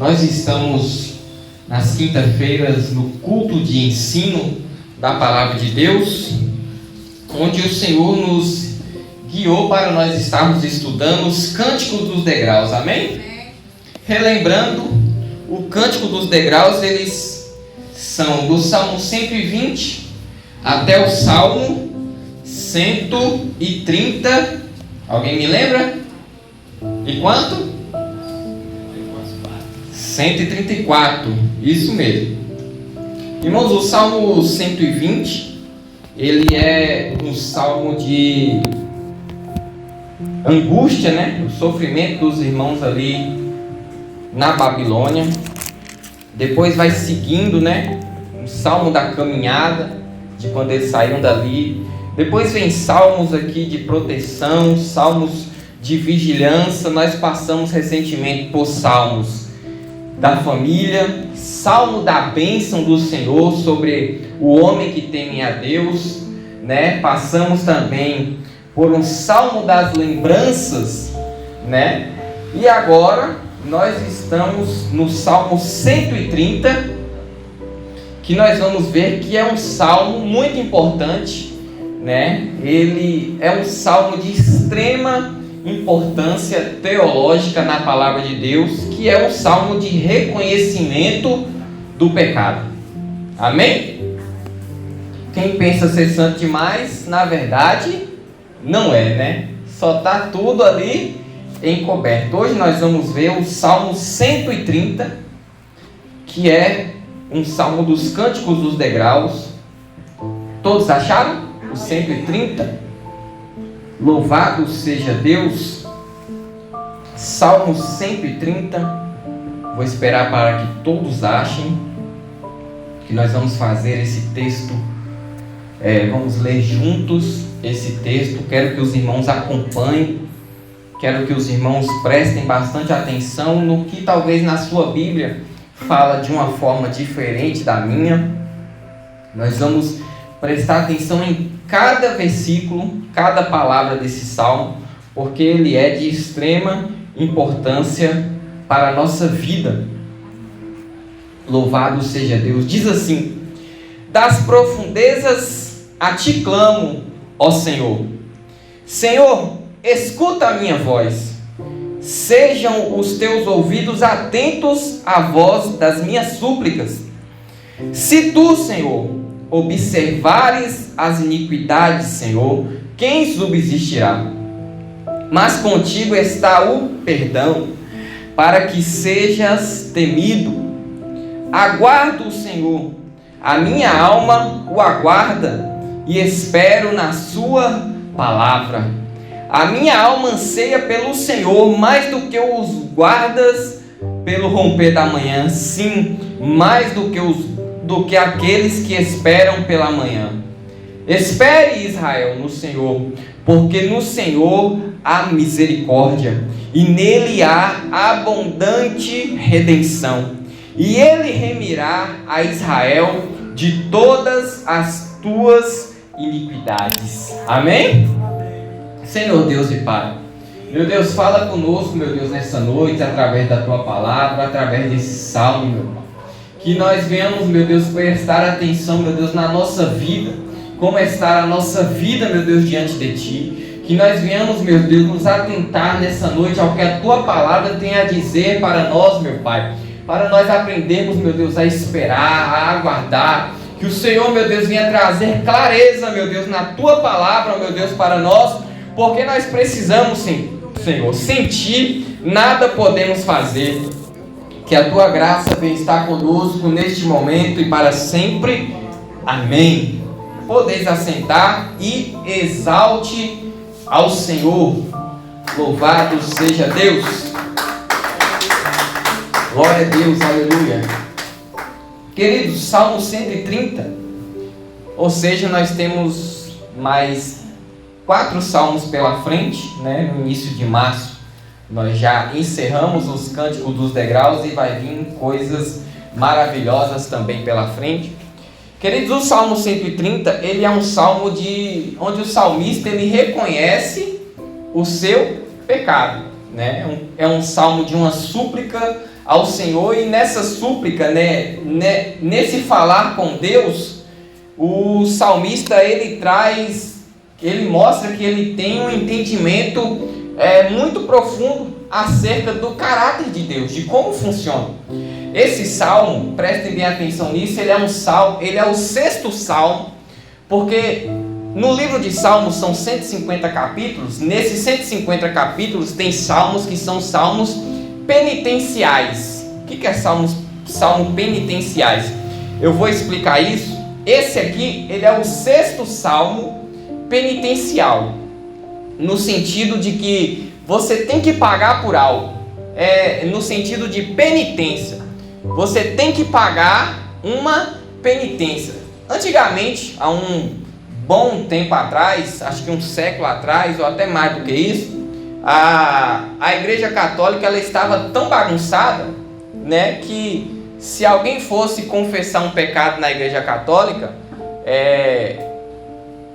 Nós estamos nas quinta-feiras no culto de ensino da Palavra de Deus, onde o Senhor nos guiou para nós estarmos estudando os Cânticos dos Degraus, amém? Relembrando, o Cântico dos Degraus, eles são do Salmo 120 até o Salmo 130. Alguém me lembra? E quanto? 134, isso mesmo. Irmãos, o Salmo 120, ele é um salmo de angústia, né? O sofrimento dos irmãos ali na Babilônia. Depois vai seguindo, né? O salmo da caminhada, de quando eles saíram dali. Depois vem salmos aqui de proteção, salmos de vigilância. Nós passamos recentemente por salmos da família, salmo da bênção do Senhor sobre o homem que teme a Deus, né? Passamos também por um salmo das lembranças, né? E agora nós estamos no Salmo 130, que nós vamos ver que é um salmo muito importante, né? Ele é um salmo de extrema importância teológica na palavra de Deus, que é um salmo de reconhecimento do pecado. Amém? Quem pensa ser santo demais, na verdade, não é, né? Só está tudo ali encoberto. Hoje nós vamos ver o Salmo 130, que é um salmo dos Cânticos dos Degraus. Todos acharam? O 130? Louvado seja Deus. Salmo 130. Vou esperar para que todos achem, que nós vamos fazer esse texto. Vamos ler juntos esse texto. Quero que os irmãos acompanhem. Quero que os irmãos prestem bastante atenção no que talvez na sua Bíblia fala de uma forma diferente da minha. Nós vamos prestar atenção em cada versículo, cada palavra desse salmo, porque ele é de extrema importância para a nossa vida. Louvado seja Deus. Diz assim: das profundezas a ti clamo, ó Senhor. Senhor, escuta a minha voz. Sejam os teus ouvidos atentos à voz das minhas súplicas. Se tu, Senhor, observares as iniquidades, Senhor, quem subsistirá? Mas contigo está o perdão, para que sejas temido. Aguardo o Senhor, a minha alma o aguarda, e espero na sua palavra. A minha alma anseia pelo Senhor, mais do que os guardas pelo romper da manhã. Sim, mais do que aqueles que esperam pela manhã. Espere, Israel, no Senhor, porque no Senhor há misericórdia, e nele há abundante redenção. E ele remirá a Israel de todas as tuas iniquidades. Amém? Senhor Deus e Pai, meu Deus, fala conosco, meu Deus, nessa noite, através da Tua palavra, através desse salmo, meu Pai. Que nós venhamos, meu Deus, prestar atenção, meu Deus, na nossa vida, como está a nossa vida, meu Deus, diante de Ti. Que nós venhamos, meu Deus, nos atentar nessa noite ao que a Tua palavra tem a dizer para nós, meu Pai. Para nós aprendermos, meu Deus, a esperar, a aguardar. Que o Senhor, meu Deus, venha trazer clareza, meu Deus, na Tua palavra, meu Deus, para nós. Porque nós precisamos, Senhor, sem Ti nada podemos fazer. Que a Tua graça venha estar conosco neste momento e para sempre. Amém. Podeis assentar e exalte ao Senhor. Louvado seja Deus. Glória a Deus, aleluia. Queridos, Salmo 130. Ou seja, nós temos mais 4 salmos pela frente, né? No início de março nós já encerramos os Cânticos dos Degraus e vai vir coisas maravilhosas também pela frente. Queridos, o Salmo 130, ele é um salmo onde o salmista ele reconhece o seu pecado, né? É um salmo de uma súplica ao Senhor, e nessa súplica, nesse falar com Deus, o salmista ele mostra que ele tem um entendimento muito profundo acerca do caráter de Deus, de como funciona. Esse salmo, prestem bem atenção nisso, ele é o 6º salmo, porque no livro de Salmos são 150 capítulos. Nesses 150 capítulos tem salmos que são salmos penitenciais. O que é salmo penitenciais? Eu vou explicar isso. Esse aqui, ele é o 6º salmo penitencial, no sentido de que você tem que pagar por algo, no sentido de penitência. Você tem que pagar uma penitência. Antigamente, há um bom tempo atrás, acho que um século atrás, ou até mais do que isso, a Igreja Católica ela estava tão bagunçada, que se alguém fosse confessar um pecado na Igreja Católica,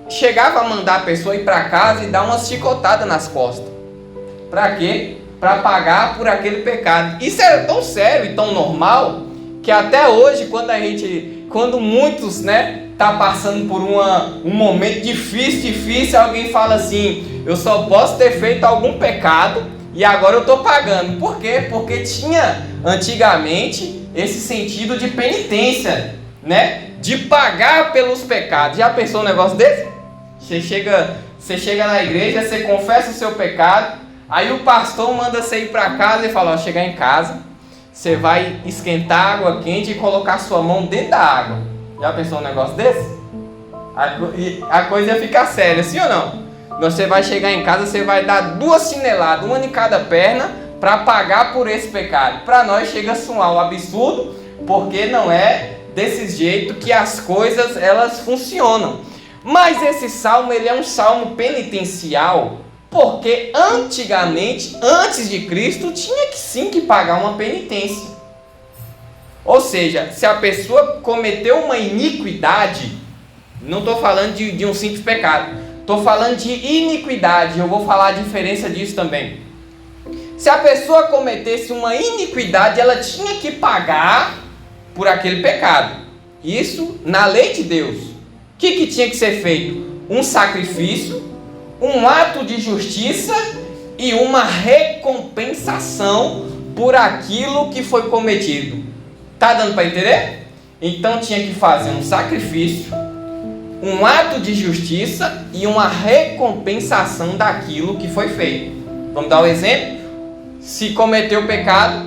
chegava a mandar a pessoa ir para casa e dar uma chicotada nas costas. Para quê? Para pagar por aquele pecado. Isso era tão sério e tão normal que até hoje, quando muitos, tá passando por um momento difícil, alguém fala assim: eu só posso ter feito algum pecado e agora eu estou pagando. Por quê? Porque tinha antigamente esse sentido de penitência, de pagar pelos pecados. Já pensou um negócio desse? Você chega na igreja, você confessa o seu pecado, aí o pastor manda você ir para casa e fala: chegar em casa, você vai esquentar água quente e colocar sua mão dentro da água. Já pensou um negócio desse? A coisa ia ficar séria, sim ou não? Você vai chegar em casa, você vai dar 2 chineladas, uma em cada perna, para pagar por esse pecado. Para nós chega a soar um absurdo, porque não é desse jeito que as coisas elas funcionam. Mas esse salmo ele é um salmo penitencial, porque antigamente, antes de Cristo, tinha que sim que pagar uma penitência. Ou seja, se a pessoa cometeu uma iniquidade, não estou falando de um simples pecado, estou falando de iniquidade, eu vou falar a diferença disso também. Se a pessoa cometesse uma iniquidade, ela tinha que pagar por aquele pecado. Isso na lei de Deus. O que tinha que ser feito? Um sacrifício, um ato de justiça e uma recompensação por aquilo que foi cometido. Tá dando para entender? Então tinha que fazer um sacrifício, um ato de justiça e uma recompensação daquilo que foi feito. Vamos dar um exemplo? Se cometeu pecado,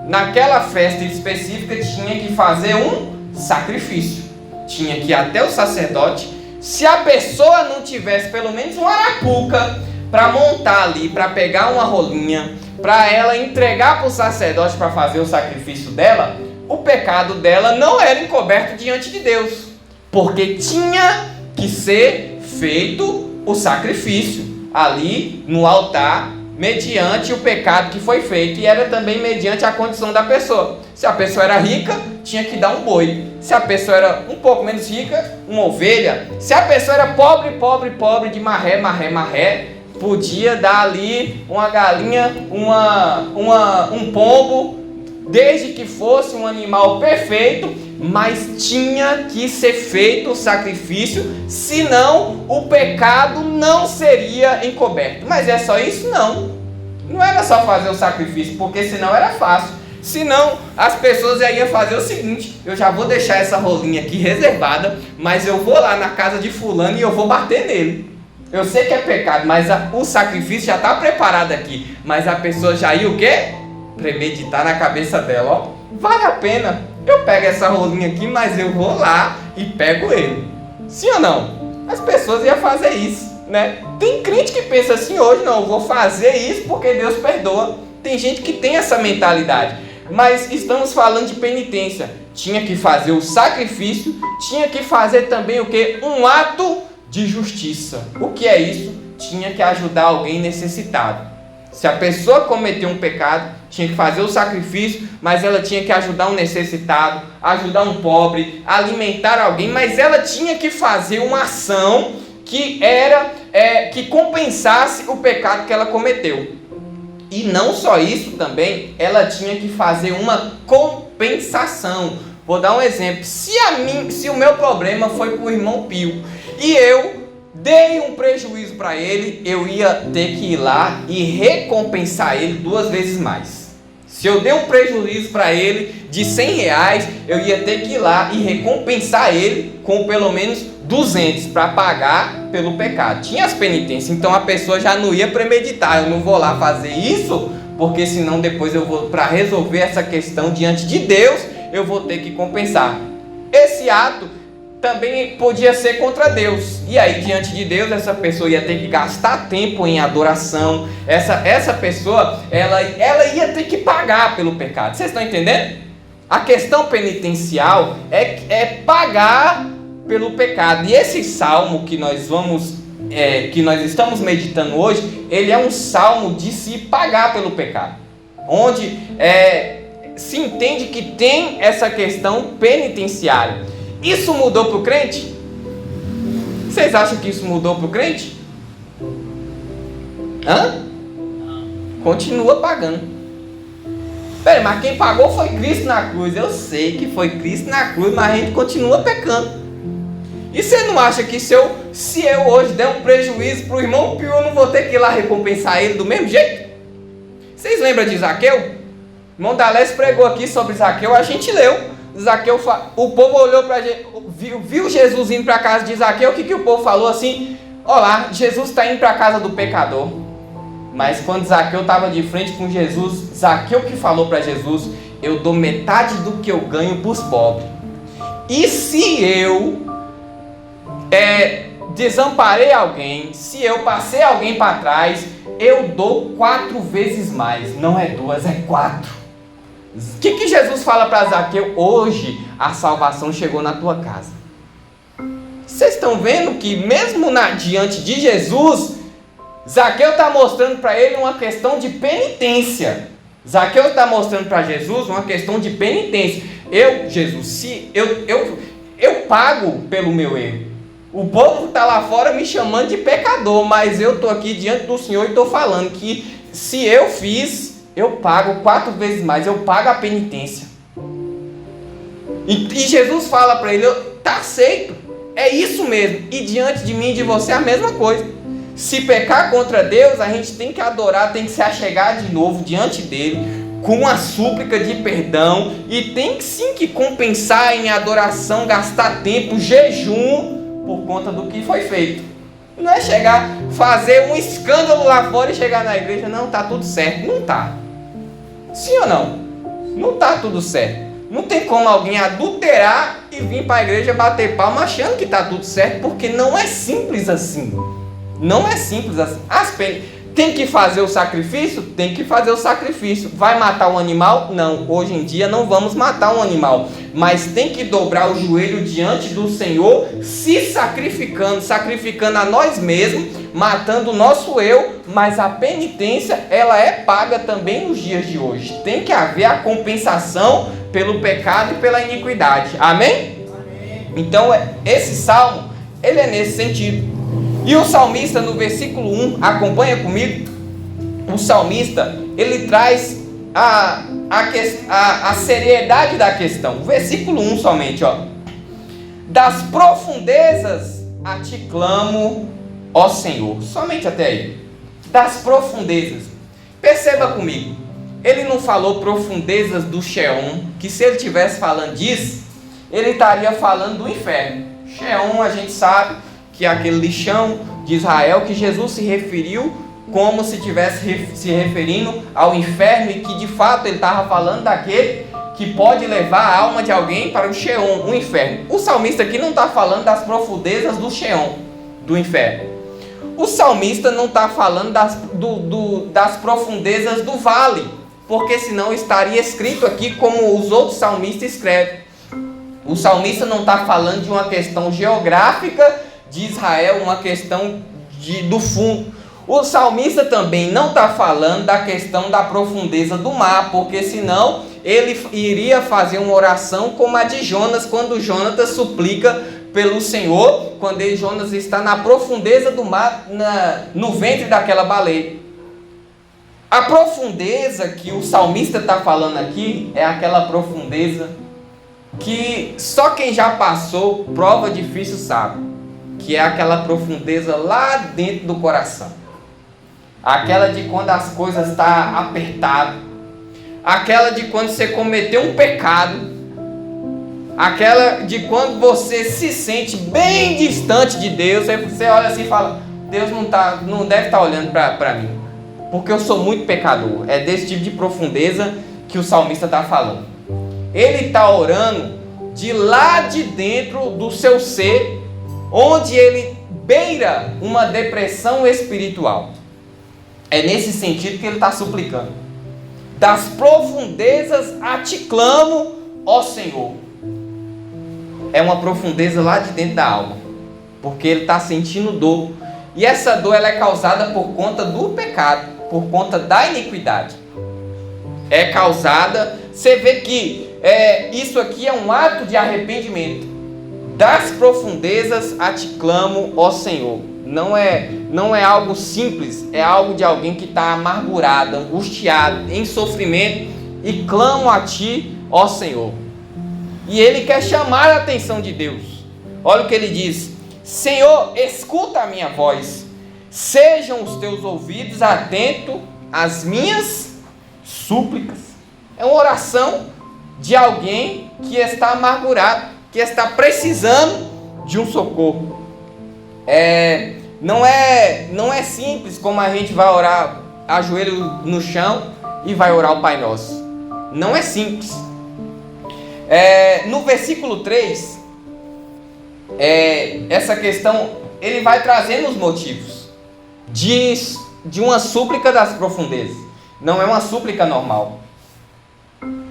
naquela festa específica tinha que fazer um sacrifício. Tinha que ir até o sacerdote. Se a pessoa não tivesse pelo menos uma arapuca para montar ali, para pegar uma rolinha, para ela entregar para o sacerdote para fazer o sacrifício dela, o pecado dela não era encoberto diante de Deus, porque tinha que ser feito o sacrifício ali no altar, mediante o pecado que foi feito, e era também mediante a condição da pessoa. Se a pessoa era rica, tinha que dar um boi. Se a pessoa era um pouco menos rica, uma ovelha. Se a pessoa era pobre de marré, podia dar ali uma galinha, um pombo, desde que fosse um animal perfeito, mas tinha que ser feito o sacrifício, senão o pecado não seria encoberto. Mas é só isso? Não era só fazer o sacrifício, porque senão era fácil. Senão as pessoas já iam fazer o seguinte: eu já vou deixar essa rolinha aqui reservada, mas eu vou lá na casa de fulano e eu vou bater nele. Eu sei que é pecado, mas o sacrifício já está preparado aqui. Mas a pessoa já ia o quê? Premeditar na cabeça dela: vale a pena, eu pego essa rolinha aqui, mas eu vou lá e pego ele. Sim ou não? As pessoas iam fazer isso, Tem crente que pensa assim hoje: não, eu vou fazer isso porque Deus perdoa. Tem gente que tem essa mentalidade. Mas estamos falando de penitência. Tinha que fazer o sacrifício, tinha que fazer também o quê? Um ato de justiça. O que é isso? Tinha que ajudar alguém necessitado. Se a pessoa cometeu um pecado, tinha que fazer o sacrifício, mas ela tinha que ajudar um necessitado, ajudar um pobre, alimentar alguém, mas ela tinha que fazer uma ação que compensasse o pecado que ela cometeu. E não só isso também, ela tinha que fazer uma compensação. Vou dar um exemplo. Se o meu problema foi para o irmão Pio e eu dei um prejuízo para ele, eu ia ter que ir lá e recompensar ele 2 vezes mais. Se eu dei um prejuízo para ele de R$100, eu ia ter que ir lá e recompensar ele com pelo menos 200 para pagar pelo pecado. Tinha as penitências, então a pessoa já não ia premeditar. Eu não vou lá fazer isso, porque senão depois eu vou, para resolver essa questão diante de Deus, eu vou ter que compensar. Esse ato também podia ser contra Deus. E aí, diante de Deus, essa pessoa ia ter que gastar tempo em adoração. Essa pessoa, ela ia ter que pagar pelo pecado. Vocês estão entendendo? A questão penitencial é pagar pelo pecado. E esse salmo que nós estamos meditando hoje, ele é um salmo de se pagar pelo pecado. Onde se entende que tem essa questão penitenciária. Isso mudou para o crente? Vocês acham que isso mudou para o crente? Continua pagando. Peraí, mas quem pagou foi Cristo na cruz. Eu sei que foi Cristo na cruz, mas a gente continua pecando. E você não acha que se eu hoje der um prejuízo para o irmão Pio, eu não vou ter que ir lá recompensar ele do mesmo jeito? Vocês lembram de Zaqueu? O irmão Dalés pregou aqui sobre Zaqueu, a gente leu. Zaqueu, o povo olhou para viu Jesus indo para a casa de Zaqueu. O que o povo falou assim? Olá, Jesus está indo para a casa do pecador. Mas quando Zaqueu estava de frente com Jesus, Zaqueu que falou para Jesus: eu dou metade do que eu ganho para os pobres. E se eu desamparei alguém, se eu passei alguém para trás, eu dou 4 vezes mais. Não é 2, é 4. O que Jesus fala para Zaqueu? Hoje a salvação chegou na tua casa. Vocês estão vendo que mesmo diante de Jesus, Zaqueu está mostrando para ele uma questão de penitência. Zaqueu está mostrando para Jesus uma questão de penitência. Jesus, se eu pago pelo meu erro. O povo está lá fora me chamando de pecador, mas eu estou aqui diante do Senhor e estou falando que se eu fiz, eu pago 4 vezes mais, eu pago a penitência. E Jesus fala para ele: está aceito, é isso mesmo. E diante de mim e de você a mesma coisa. Se pecar contra Deus, a gente tem que adorar, tem que se achegar de novo diante dele, com a súplica de perdão. E tem sim que compensar em adoração, gastar tempo, jejum, por conta do que foi feito. Não é chegar, fazer um escândalo lá fora e chegar na igreja: não, está tudo certo. Não está. Sim ou não? Não está tudo certo. Não tem como alguém adulterar e vir para a igreja bater palma achando que está tudo certo, porque não é simples assim. Não é simples assim. Tem que fazer o sacrifício? Tem que fazer o sacrifício. Vai matar um animal? Não. Hoje em dia não vamos matar um animal. Mas tem que dobrar o joelho diante do Senhor, se sacrificando a nós mesmos, matando o nosso eu. Mas a penitência, ela é paga também nos dias de hoje. Tem que haver a compensação pelo pecado e pela iniquidade. Amém? Amém. Então, esse salmo, ele é nesse sentido. E o salmista, no versículo 1, acompanha comigo. O salmista, ele traz a seriedade da questão. Versículo 1 somente, ó. Das profundezas a ti clamo, ó Senhor. Somente até aí. Das profundezas. Perceba comigo. Ele não falou profundezas do Sheol, que se ele estivesse falando disso, ele estaria falando do inferno. Sheol, a gente sabe que é aquele lixão de Israel que Jesus se referiu como se estivesse se referindo ao inferno, e que de fato ele estava falando daquele que pode levar a alma de alguém para o Sheol, o inferno. O salmista aqui não está falando das profundezas do Sheol, do inferno. O salmista não está falando das profundezas do vale, porque senão estaria escrito aqui como os outros salmistas escrevem. O salmista não está falando de uma questão geográfica de Israel, uma questão do fundo. O salmista também não está falando da questão da profundeza do mar, porque senão ele iria fazer uma oração como a de Jonas, quando Jonas suplica pelo Senhor, quando Jonas está na profundeza do mar, no ventre daquela baleia. A profundeza que o salmista está falando aqui é aquela profundeza que só quem já passou prova difícil sabe, que é aquela profundeza lá dentro do coração, aquela de quando as coisas estão apertadas, aquela de quando você cometeu um pecado, aquela de quando você se sente bem distante de Deus, aí você olha assim e fala, Deus não deve estar olhando para mim, porque eu sou muito pecador. É desse tipo de profundeza que o salmista está falando. Ele está orando de lá de dentro do seu ser, onde ele beira uma depressão espiritual. É nesse sentido que ele está suplicando. Das profundezas a ti clamo, ó Senhor. É uma profundeza lá de dentro da alma, porque ele está sentindo dor. E essa dor ela é causada por conta do pecado, por conta da iniquidade. É causada, você vê que isso aqui é um ato de arrependimento. Das profundezas a ti clamo, ó Senhor. Não é algo simples, é algo de alguém que está amargurado, angustiado, em sofrimento, e clamo a ti, ó Senhor. E ele quer chamar a atenção de Deus. Olha o que ele diz: Senhor, escuta a minha voz, sejam os teus ouvidos atentos às minhas súplicas. É uma oração de alguém que está amargurado, que está precisando de um socorro. Não é simples como a gente vai orar ajoelho no chão e vai orar o Pai Nosso. Não é simples. No versículo 3, essa questão, ele vai trazendo os motivos de uma súplica das profundezas. Não é uma súplica normal.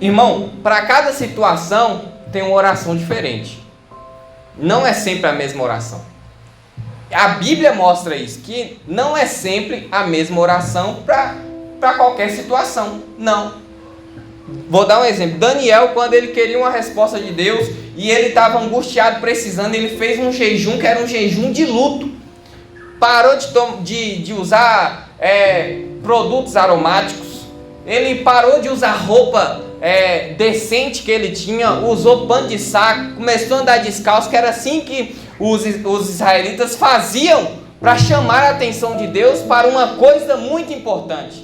Irmão, para cada situação tem uma oração diferente. Não é sempre a mesma oração. A Bíblia mostra isso, que não é sempre a mesma oração para qualquer situação. Não. Vou dar um exemplo. Daniel, quando ele queria uma resposta de Deus e ele estava angustiado, precisando, ele fez um jejum que era um jejum de luto. Parou de usar produtos aromáticos. Ele parou de usar roupa decente que ele tinha, usou pano de saco, começou a andar descalço, que era assim que os israelitas faziam para chamar a atenção de Deus para uma coisa muito importante.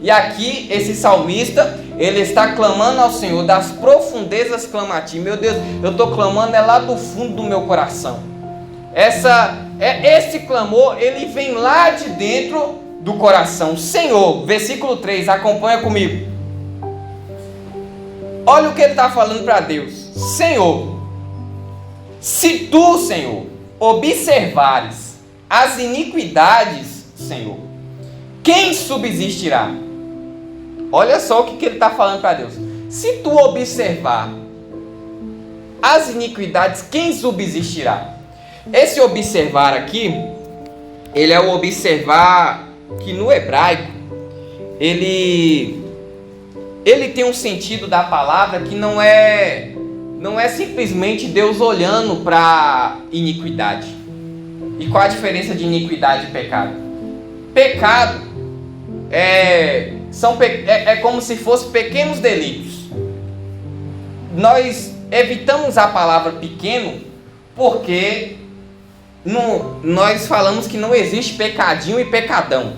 E aqui esse salmista, ele está clamando ao Senhor, das profundezas clama a ti. Meu Deus, eu estou clamando lá do fundo do meu coração. Esse clamor, ele vem lá de dentro do coração. Senhor, versículo 3, acompanha comigo. Olha o que ele está falando para Deus. Senhor, se tu, Senhor, observares as iniquidades, Senhor, quem subsistirá? Olha só o que ele está falando para Deus. Se tu observar as iniquidades, quem subsistirá? Esse observar aqui, ele é o observar que no hebraico, ele tem um sentido da palavra que não é simplesmente Deus olhando para iniquidade. E qual a diferença de iniquidade e pecado? Pecado é como se fossem pequenos delitos. Nós evitamos a palavra pequeno porque nós falamos que não existe pecadinho e pecadão.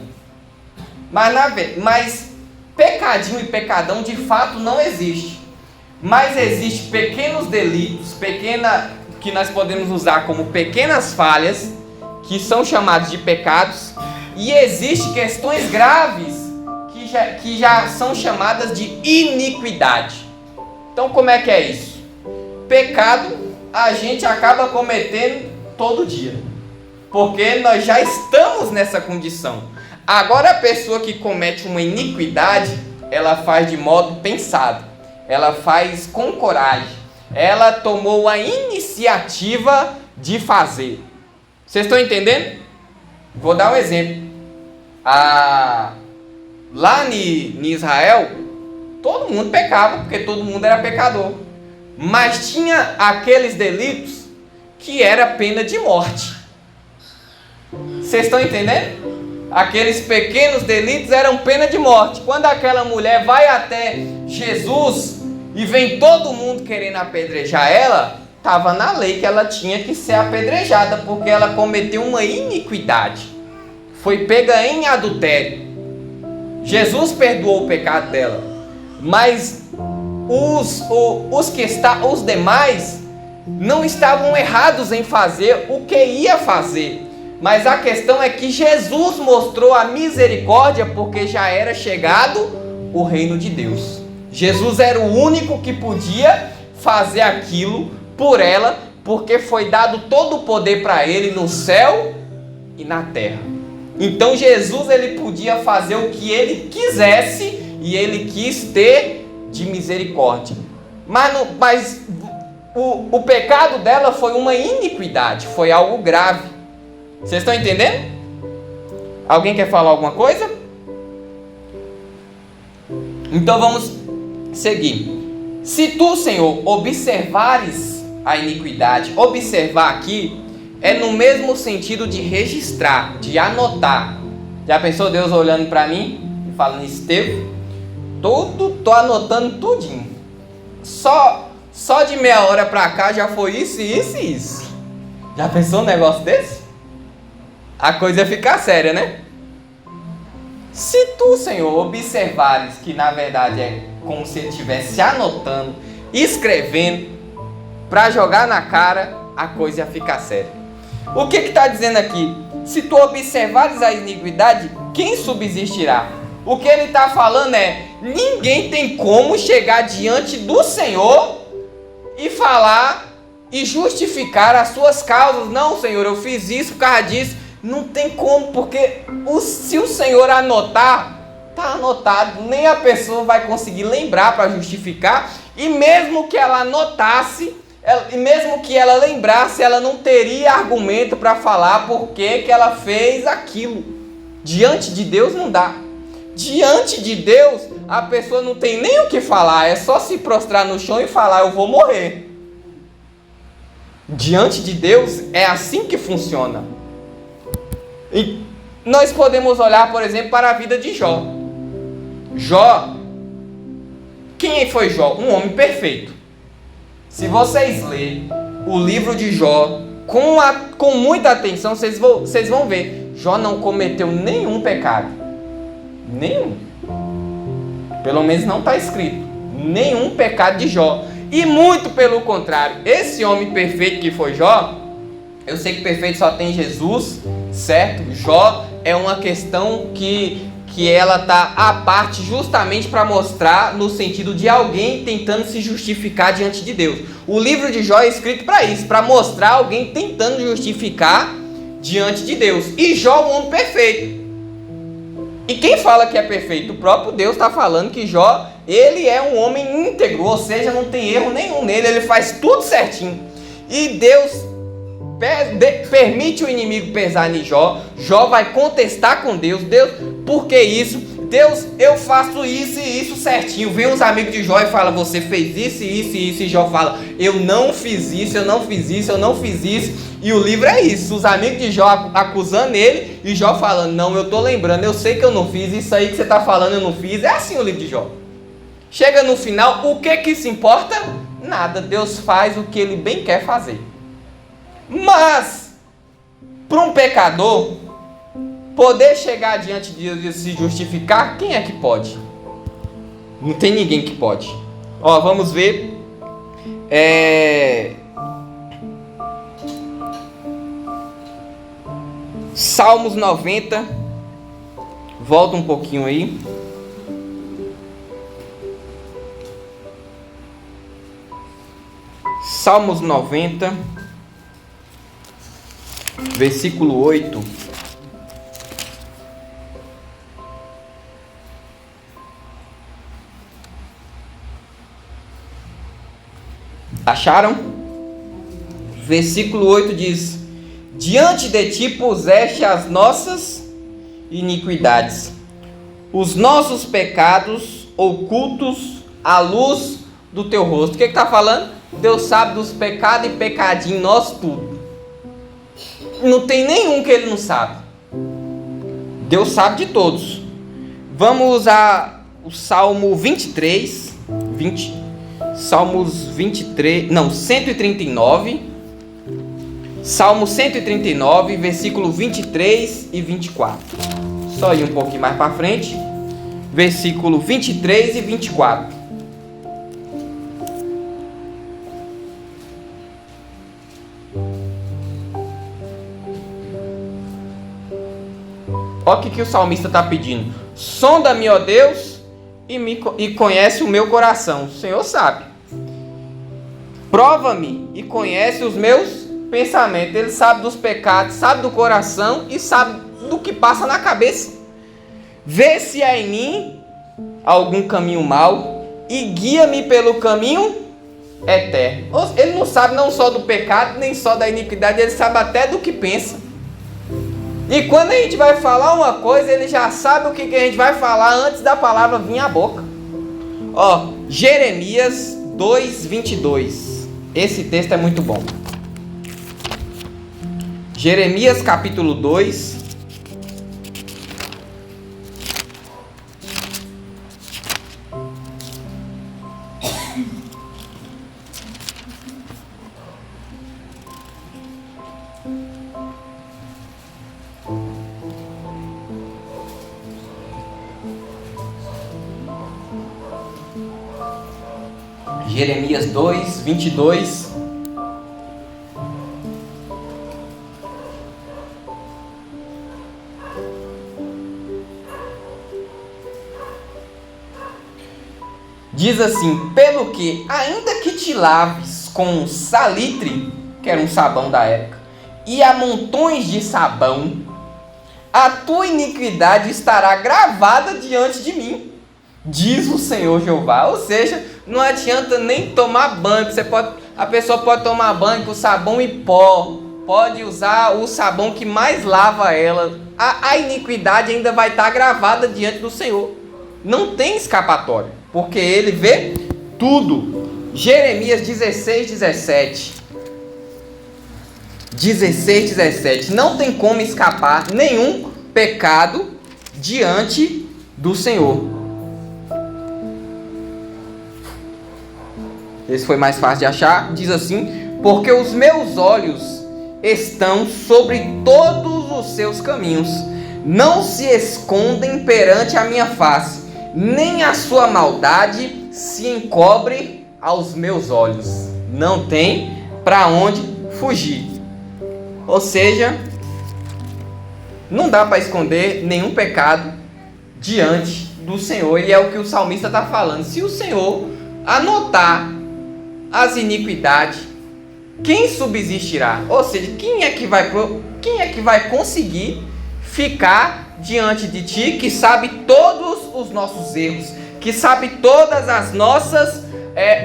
Mas pecadinho e pecadão de fato não existe. Mas existe pequenos delitos, que nós podemos usar como pequenas falhas, que são chamados de pecados, e existem questões graves que já são chamadas de iniquidade. Então como é que é isso? Pecado a gente acaba cometendo todo dia, porque nós já estamos nessa condição. Agora a pessoa que comete uma iniquidade, ela faz de modo pensado, ela faz com coragem, ela tomou a iniciativa de fazer. Vocês estão entendendo? Vou dar um exemplo. Lá em Israel, todo mundo pecava, porque todo mundo era pecador. Mas tinha aqueles delitos que era pena de morte. Vocês estão entendendo? Aqueles pequenos delitos eram pena de morte. Quando aquela mulher vai até Jesus e vem todo mundo querendo apedrejar ela, estava na lei que ela tinha que ser apedrejada, porque ela cometeu uma iniquidade. Foi pega em adultério. Jesus perdoou o pecado dela, mas os demais não estavam errados em fazer o que ia fazer. Mas a questão é que Jesus mostrou a misericórdia porque já era chegado o reino de Deus. Jesus era o único que podia fazer aquilo por ela, porque foi dado todo o poder para ele no céu e na terra. Então Jesus, ele podia fazer o que ele quisesse, e ele quis ter de misericórdia. Mas o pecado dela foi uma iniquidade, foi algo grave. Vocês estão entendendo? Alguém quer falar alguma coisa? Então vamos seguir. Se tu, Senhor, observares a iniquidade, observar aqui é no mesmo sentido de registrar, de anotar. Já pensou Deus olhando para mim e falando: Estevão, tô anotando tudinho. Só de meia hora para cá já foi isso, isso e isso. Já pensou um negócio desse? A coisa ia ficar séria, né? Se tu, Senhor, observares que na verdade é como se ele estivesse anotando, escrevendo, para jogar na cara, a coisa ia ficar séria. O que está dizendo aqui? Se tu observares a iniquidade, quem subsistirá? O que ele está falando é: ninguém tem como chegar diante do Senhor e falar e justificar as suas causas. Não, Senhor, eu fiz isso por causa disso. Não tem como, porque se o Senhor anotar, está anotado. Nem a pessoa vai conseguir lembrar para justificar. E mesmo que ela anotasse, e mesmo que ela lembrasse, ela não teria argumento para falar por que ela fez aquilo. Diante de Deus não dá. Diante de Deus, a pessoa não tem nem o que falar. É só se prostrar no chão e falar: eu vou morrer. Diante de Deus é assim que funciona. E nós podemos olhar, por exemplo, para a vida de Jó. Jó, quem foi Jó? Um homem perfeito. Se vocês lerem o livro de Jó com muita atenção, vocês vão ver: Jó não cometeu nenhum pecado. Nenhum. Pelo menos não está escrito nenhum pecado de Jó. E muito pelo contrário, esse homem perfeito que foi Jó, eu sei que perfeito só tem Jesus, certo? Jó é uma questão que ela está à parte, justamente para mostrar no sentido de alguém tentando se justificar diante de Deus. O livro de Jó é escrito para isso, para mostrar alguém tentando justificar diante de Deus. E Jó é um homem perfeito. E quem fala que é perfeito? O próprio Deus está falando que Jó, ele é um homem íntegro, ou seja, não tem erro nenhum nele, ele faz tudo certinho. E Deus permite o inimigo pesar em Jó. Jó vai contestar com Deus: Deus, por que isso? Deus, eu faço isso e isso certinho. Vem os amigos de Jó e falam: você fez isso e isso e isso. E Jó fala: eu não fiz isso, eu não fiz isso, eu não fiz isso. E o livro é isso, os amigos de Jó acusando ele e Jó falando: não, eu estou lembrando, eu sei que eu não fiz, isso aí que você está falando eu não fiz. É assim o livro de Jó. Chega no final, o que se importa? Nada, Deus faz o que ele bem quer fazer. Mas, para um pecador poder chegar diante de Deus e se justificar, quem é que pode? Não tem ninguém que pode. Ó, vamos ver. Salmos 90. Volta um pouquinho aí. Salmos 90, versículo 8. Acharam? Versículo 8 diz: diante de ti puseste as nossas iniquidades, os nossos pecados ocultos à luz do teu rosto. O que está falando? Deus sabe dos pecados e pecadinho nosso tudo. Não tem nenhum que ele não sabe. Deus sabe de todos. Vamos usar o Salmo 23, Salmos 23, não, 139, Salmo 139, versículo 23 e 24. Só ir um pouquinho mais para frente, versículo 23 e 24. Olha o que o salmista está pedindo. Sonda-me, ó Deus, e conhece o meu coração. O Senhor sabe. Prova-me e conhece os meus pensamentos. Ele sabe dos pecados, sabe do coração e sabe do que passa na cabeça. Vê se há em mim algum caminho mau e guia-me pelo caminho eterno. Ele não sabe não só do pecado, nem só da iniquidade, ele sabe até do que pensa. E quando a gente vai falar uma coisa, ele já sabe o que a gente vai falar antes da palavra vir à boca. Ó, Jeremias 2:22. Esse texto é muito bom. Jeremias capítulo 2. Jeremias 2:22. Diz assim: pelo que, ainda que te laves com salitre, que era um sabão da época, e amontões de sabão, a tua iniquidade estará gravada diante de mim, diz o Senhor Jeová. Ou seja, não adianta nem tomar banho. A pessoa pode tomar banho com sabão e pó, pode usar o sabão que mais lava ela, a iniquidade ainda vai estar gravada diante do Senhor. Não tem escapatória, porque Ele vê tudo. Jeremias 16:17. 16:17. Não tem como escapar nenhum pecado diante do Senhor. Esse foi mais fácil de achar. Diz assim: porque os meus olhos estão sobre todos os seus caminhos, não se escondem perante a minha face, nem a sua maldade se encobre aos meus olhos. Não tem para onde fugir. Ou seja, não dá para esconder nenhum pecado diante do Senhor. E é o que o salmista está falando. Se o Senhor anotar as iniquidades, quem subsistirá? Ou seja, quem é que vai conseguir ficar diante de ti, que sabe todos os nossos erros, que sabe todas as nossas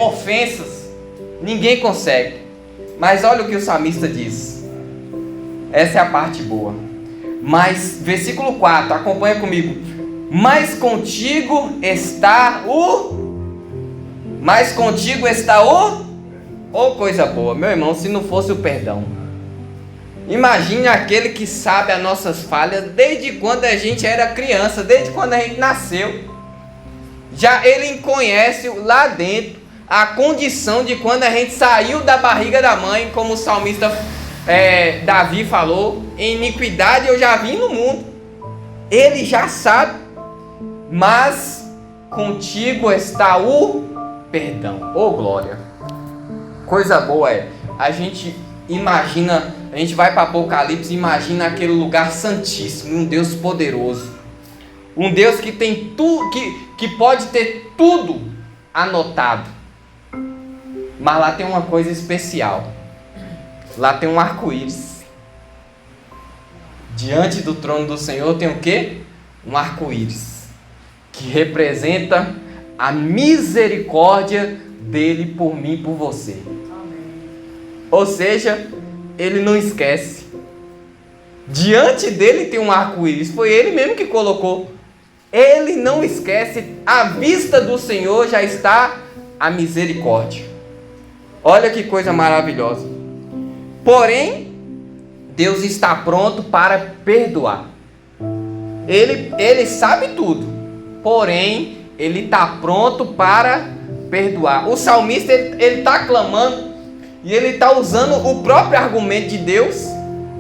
ofensas? Ninguém consegue. Mas olha o que o salmista diz. Essa é a parte boa. Mas, versículo 4, acompanha comigo. Mas contigo está o... Oh, coisa boa. Meu irmão, se não fosse o perdão. Imagine aquele que sabe as nossas falhas desde quando a gente era criança, desde quando a gente nasceu. Já ele conhece lá dentro a condição de quando a gente saiu da barriga da mãe, como o salmista Davi falou: em iniquidade eu já vim no mundo. Ele já sabe. Mas contigo está o perdão. Oh, glória. Coisa boa é, a gente imagina, a gente vai para Apocalipse e imagina aquele lugar santíssimo, um Deus poderoso, um Deus que tem tudo, que pode ter tudo anotado. Mas lá tem uma coisa especial. Lá tem um arco-íris. Diante do trono do Senhor tem o quê? Um arco-íris, que representa a misericórdia dele por mim e por você. Ou seja, ele não esquece. Diante dele tem um arco-íris. Foi ele mesmo que colocou. Ele não esquece. À vista do Senhor já está a misericórdia. Olha que coisa maravilhosa. Porém, Deus está pronto para perdoar. Ele sabe tudo, porém ele está pronto para perdoar. O salmista ele está clamando e ele está usando o próprio argumento de Deus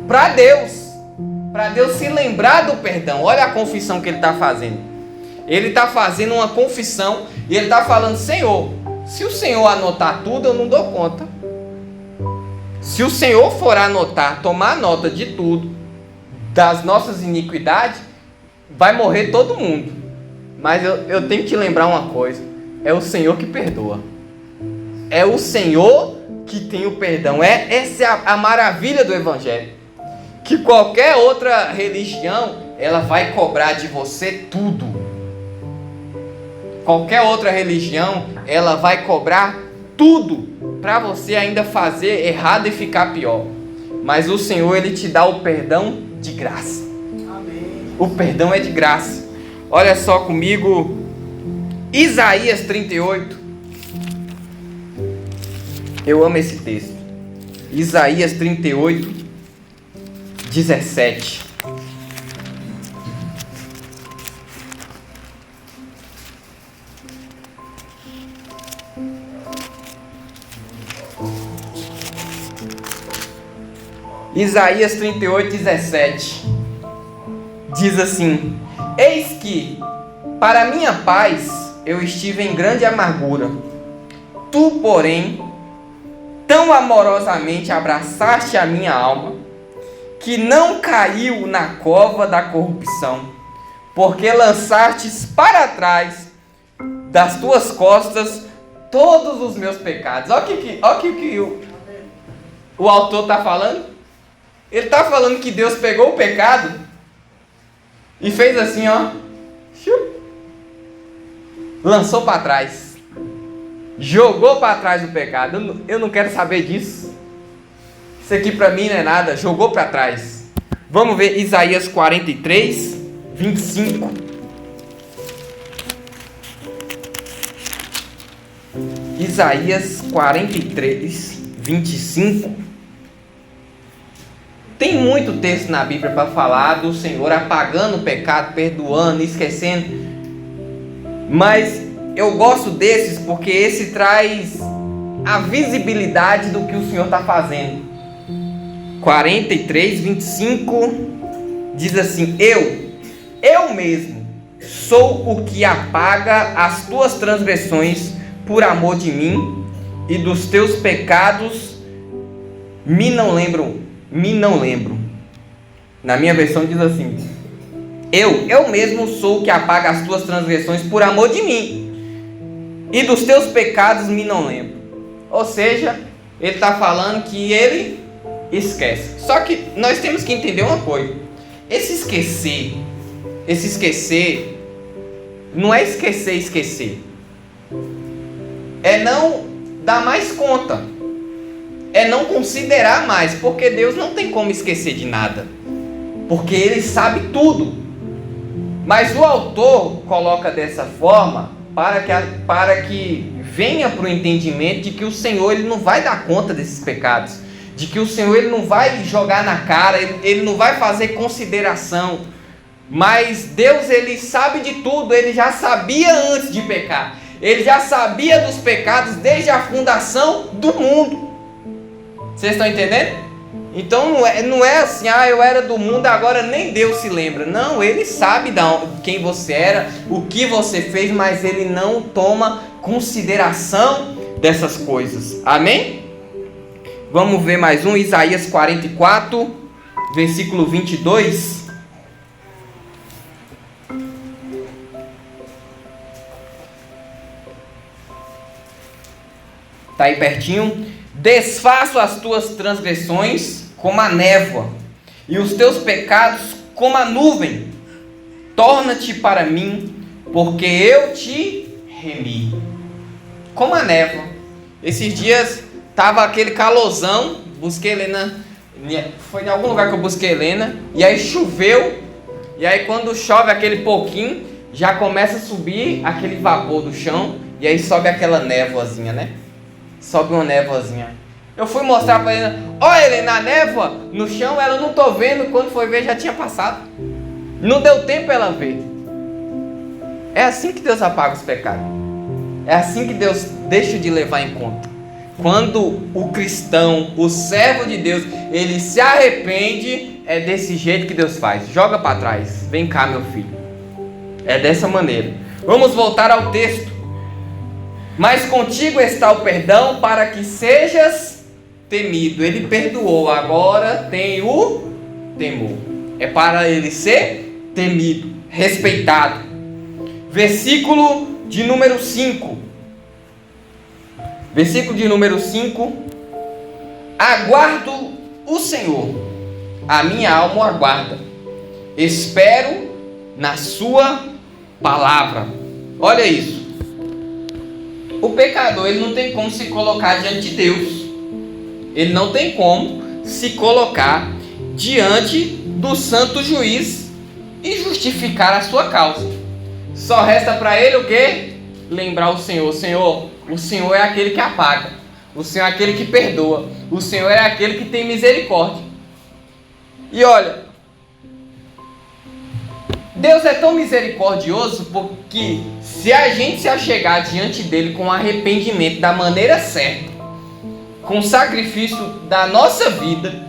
para Deus se lembrar do perdão. Olha a confissão que ele está fazendo. Ele está fazendo uma confissão e ele está falando: Senhor, se o Senhor anotar tudo, eu não dou conta. Se o Senhor for anotar, tomar nota de tudo, das nossas iniquidades, vai morrer todo mundo. Mas eu tenho que te lembrar uma coisa: é o Senhor que perdoa. É o Senhor que tem o perdão. Essa é a maravilha do Evangelho. Que qualquer outra religião, ela vai cobrar de você tudo. Qualquer outra religião, ela vai cobrar tudo para você ainda fazer errado e ficar pior. Mas o Senhor, ele te dá o perdão de graça. Amém. O perdão é de graça. Olha só comigo, Isaías 38. Eu amo esse texto. Isaías 38, 17. Isaías 38, 17 diz assim: Eis que, para minha paz, eu estive em grande amargura. Tu, porém, tão amorosamente abraçaste a minha alma, que não caiu na cova da corrupção, porque lançastes para trás das tuas costas todos os meus pecados. Olha o que o autor está falando. Ele está falando que Deus pegou o pecado e fez assim, ó, lançou para trás, jogou para trás o pecado. Eu não quero saber disso. Isso aqui para mim não é nada. Jogou para trás. Vamos ver Isaías 43, 25. Isaías 43, 25. Tem muito texto na Bíblia para falar do Senhor apagando o pecado, perdoando, esquecendo. Mas eu gosto desses porque esse traz a visibilidade do que o Senhor está fazendo. 43, 25 diz assim: Eu mesmo sou o que apaga as tuas transgressões por amor de mim, e dos teus pecados me não lembro. Na minha versão diz assim: Eu mesmo sou o que apaga as tuas transgressões por amor de mim, e dos teus pecados me não lembro. Ou seja, ele está falando que ele esquece. Só que nós temos que entender uma coisa: esse esquecer não é esquecer. É não dar mais conta. É não considerar mais, porque Deus não tem como esquecer de nada, porque Ele sabe tudo. Mas o autor coloca dessa forma para que venha para o entendimento de que o Senhor ele não vai dar conta desses pecados, de que o Senhor ele não vai jogar na cara, ele não vai fazer consideração. Mas Deus ele sabe de tudo. Ele já sabia antes de pecar, Ele já sabia dos pecados desde a fundação do mundo. Vocês estão entendendo? Então não é assim: eu era do mundo, agora nem Deus se lembra. Não, Ele sabe quem você era, o que você fez, mas Ele não toma consideração dessas coisas. Amém? Vamos ver mais um, Isaías 44, versículo 22. Está aí pertinho. Desfaço as tuas transgressões como a névoa, e os teus pecados como a nuvem. Torna-te para mim, porque eu te remi. Como a névoa. Esses dias estava aquele calorzão, busquei Helena, foi em algum lugar que eu busquei Helena, e aí choveu, e aí quando chove aquele pouquinho, já começa a subir aquele vapor do chão, e aí sobe aquela névoazinha, né? Sobe uma névoazinha. Eu fui mostrar para Helena: olha, Helena, a névoa no chão, ela não tô vendo. Quando foi ver, já tinha passado. Não deu tempo ela ver. É assim que Deus apaga os pecados. É assim que Deus deixa de levar em conta. Quando o cristão, o servo de Deus, ele se arrepende, é desse jeito que Deus faz. Joga para trás. Vem cá, meu filho. É dessa maneira. Vamos voltar ao texto. Mas contigo está o perdão para que sejas temido. Ele perdoou, agora tem o temor. É para ele ser temido, respeitado. Versículo de número 5. Versículo de número 5. Aguardo o Senhor, a minha alma o aguarda. Espero na sua palavra. Olha isso. O pecador, ele não tem como se colocar diante de Deus. Ele não tem como se colocar diante do santo juiz e justificar a sua causa. Só resta para ele o quê? Lembrar o Senhor. O Senhor é aquele que apaga. O Senhor é aquele que perdoa. O Senhor é aquele que tem misericórdia. E olha, Deus é tão misericordioso porque se a gente se achegar diante dele com arrependimento da maneira certa, com sacrifício da nossa vida,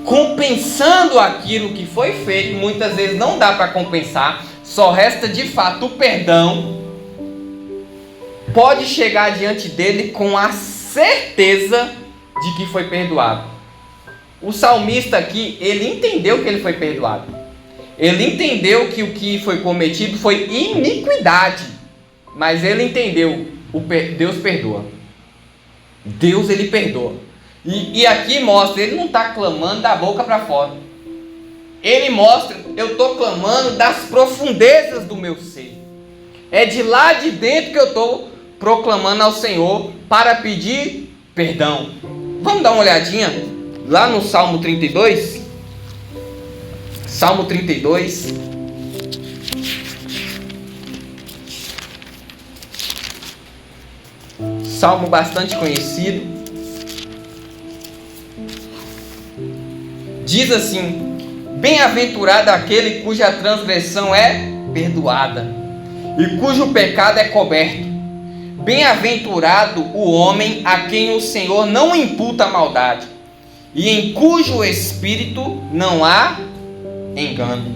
compensando aquilo que foi feito, muitas vezes não dá para compensar, só resta de fato o perdão, pode chegar diante dele com a certeza de que foi perdoado. O salmista aqui, ele entendeu que ele foi perdoado. Ele entendeu que o que foi cometido foi iniquidade, mas ele entendeu, Deus perdoa. Deus, ele perdoa. E aqui mostra, ele não está clamando da boca para fora. Ele mostra, eu estou clamando das profundezas do meu ser. É de lá de dentro que eu estou proclamando ao Senhor para pedir perdão. Vamos dar uma olhadinha lá no Salmo 32? Salmo 32. Salmo bastante conhecido. Diz assim: bem-aventurado aquele cuja transgressão é perdoada e cujo pecado é coberto. Bem-aventurado o homem a quem o Senhor não imputa maldade e em cujo espírito não há engano.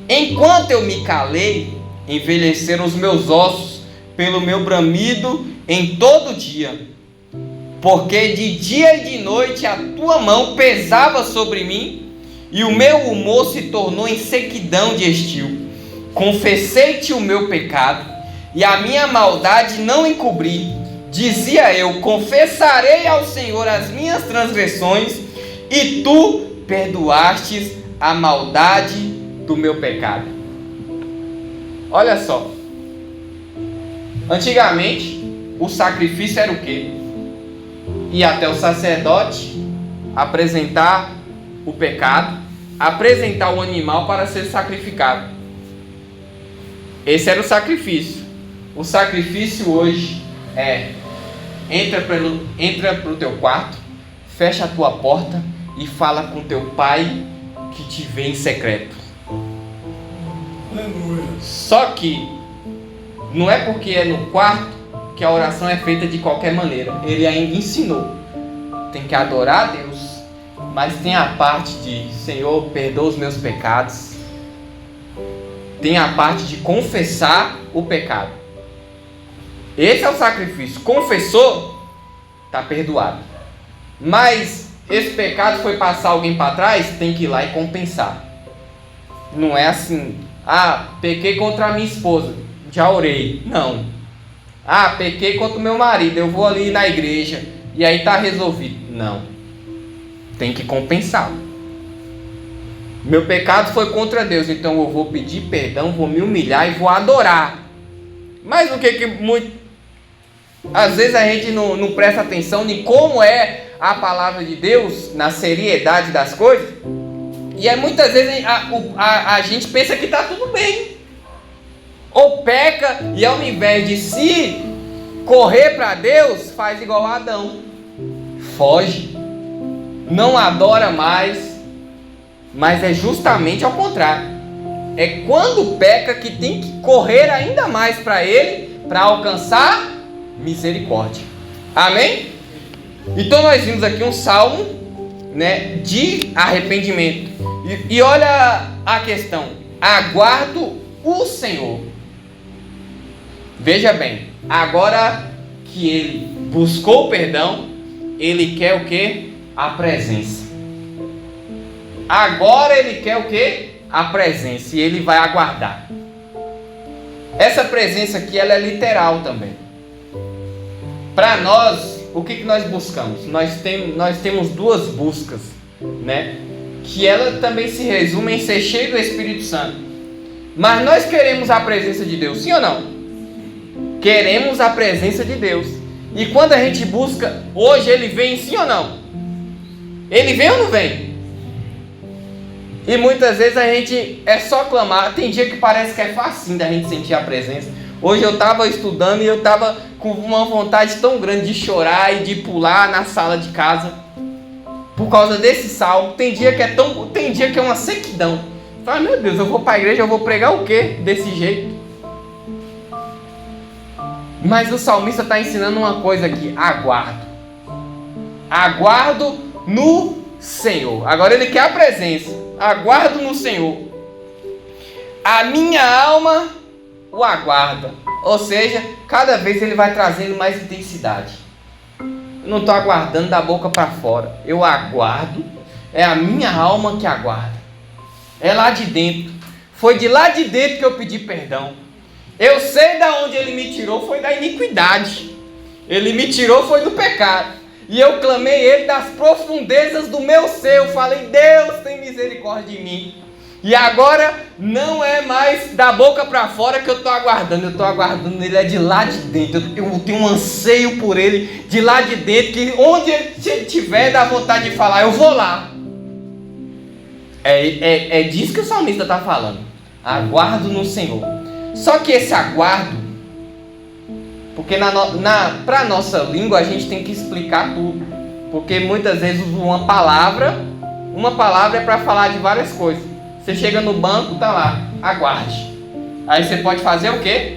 Enquanto eu me calei, envelheceram os meus ossos pelo meu bramido em todo dia, porque de dia e de noite a tua mão pesava sobre mim e o meu humor se tornou em sequidão de estio. Confessei-te o meu pecado e a minha maldade não encobri. Dizia eu: confessarei ao Senhor as minhas transgressões, e tu perdoastes a maldade do meu pecado. Olha só. Antigamente, o sacrifício era o quê? Ir até o sacerdote, apresentar o pecado, apresentar o animal para ser sacrificado. Esse era o sacrifício. O sacrifício hoje é: entra para o teu quarto, fecha a tua porta e fala com teu pai que te vê em secreto. Só que não é porque é no quarto que a oração é feita de qualquer maneira. Ele ainda ensinou. Tem que adorar a Deus, mas tem a parte de: Senhor, perdoa os meus pecados. Tem a parte de confessar o pecado. Esse é o sacrifício. Confessou, está perdoado. Mas esse pecado foi passar alguém para trás, tem que ir lá e compensar. Não é assim: pequei contra a minha esposa, já orei. Não. Pequei contra o meu marido, eu vou ali na igreja e aí está resolvido. Não. Tem que compensar. Meu pecado foi contra Deus, então eu vou pedir perdão, vou me humilhar e vou adorar. Mas o que muito... Às vezes a gente não presta atenção em como é a palavra de Deus, na seriedade das coisas. E aí muitas vezes a gente pensa que está tudo bem. Ou peca e ao invés de se correr para Deus, faz igual a Adão. Foge. Não adora mais. mas é justamente ao contrário. É quando peca que tem que correr ainda mais para Ele, para alcançar misericórdia. Amém? Então nós vimos aqui um salmo, né, de arrependimento. E olha a questão: aguardo o Senhor. Veja bem, agora que ele buscou perdão, ele quer o que? A presença. Agora ele quer o que? A presença. E ele vai aguardar. Essa presença aqui, ela é literal também. Para nós, o que nós buscamos? Nós temos duas buscas, né? Que ela também se resume em ser cheio do Espírito Santo. Mas nós queremos a presença de Deus, sim ou não? Queremos a presença de Deus. E quando a gente busca, hoje Ele vem, sim ou não? Ele vem ou não vem? E muitas vezes a gente é só clamar. Tem dia que parece que é facinho da gente sentir a presença. Hoje eu estava estudando e eu estava com uma vontade tão grande de chorar e de pular na sala de casa por causa desse salmo. Tem dia que é uma sequidão. Fala, meu Deus, eu vou para a igreja, eu vou pregar o quê desse jeito? Mas o salmista está ensinando uma coisa aqui: aguardo. Aguardo no Senhor. Agora ele quer a presença. Aguardo no Senhor. A minha alma o aguarda. Ou seja, cada vez ele vai trazendo mais intensidade. Eu não estou aguardando da boca para fora. Eu aguardo. É a minha alma que aguarda. É lá de dentro. Foi de lá de dentro que eu pedi perdão. Eu sei de onde Ele me tirou, foi da iniquidade. Ele me tirou, foi do pecado. E eu clamei Ele das profundezas do meu ser. Eu falei, Deus tem misericórdia de mim. E agora não é mais da boca para fora que eu estou aguardando. Eu estou aguardando Ele, é de lá de dentro. Eu tenho um anseio por Ele de lá de dentro, que onde Ele tiver da vontade de falar, eu vou lá. É disso que o salmista está falando. Aguardo no Senhor. Só que esse aguardo, porque para a nossa língua a gente tem que explicar tudo. Porque muitas vezes uma palavra é para falar de várias coisas. Você chega no banco, tá lá, aguarde. Aí você pode fazer o quê?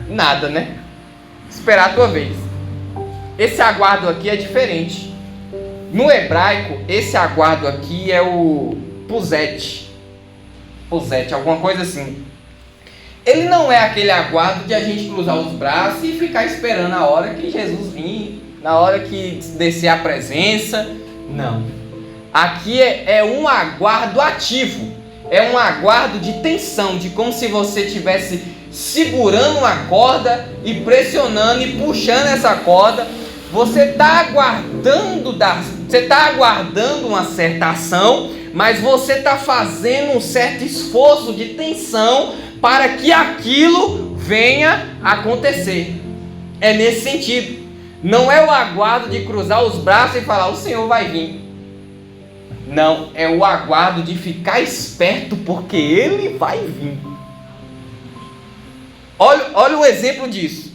Nada, né? Esperar a tua vez. Esse aguardo aqui é diferente. No hebraico, esse aguardo aqui é o pusete, alguma coisa assim. Ele não é aquele aguardo de a gente cruzar os braços e ficar esperando a hora que Jesus vir, na hora que descer a presença. Não. Aqui é um aguardo ativo. É um aguardo de tensão, de como se você estivesse segurando uma corda e pressionando e puxando essa corda. Você está aguardando uma certa ação, mas você está fazendo um certo esforço de tensão para que aquilo venha a acontecer. É nesse sentido. Não é o aguardo de cruzar os braços e falar, o Senhor vai vir. Não, é o aguardo de ficar esperto, porque Ele vai vir. Olha o exemplo disso.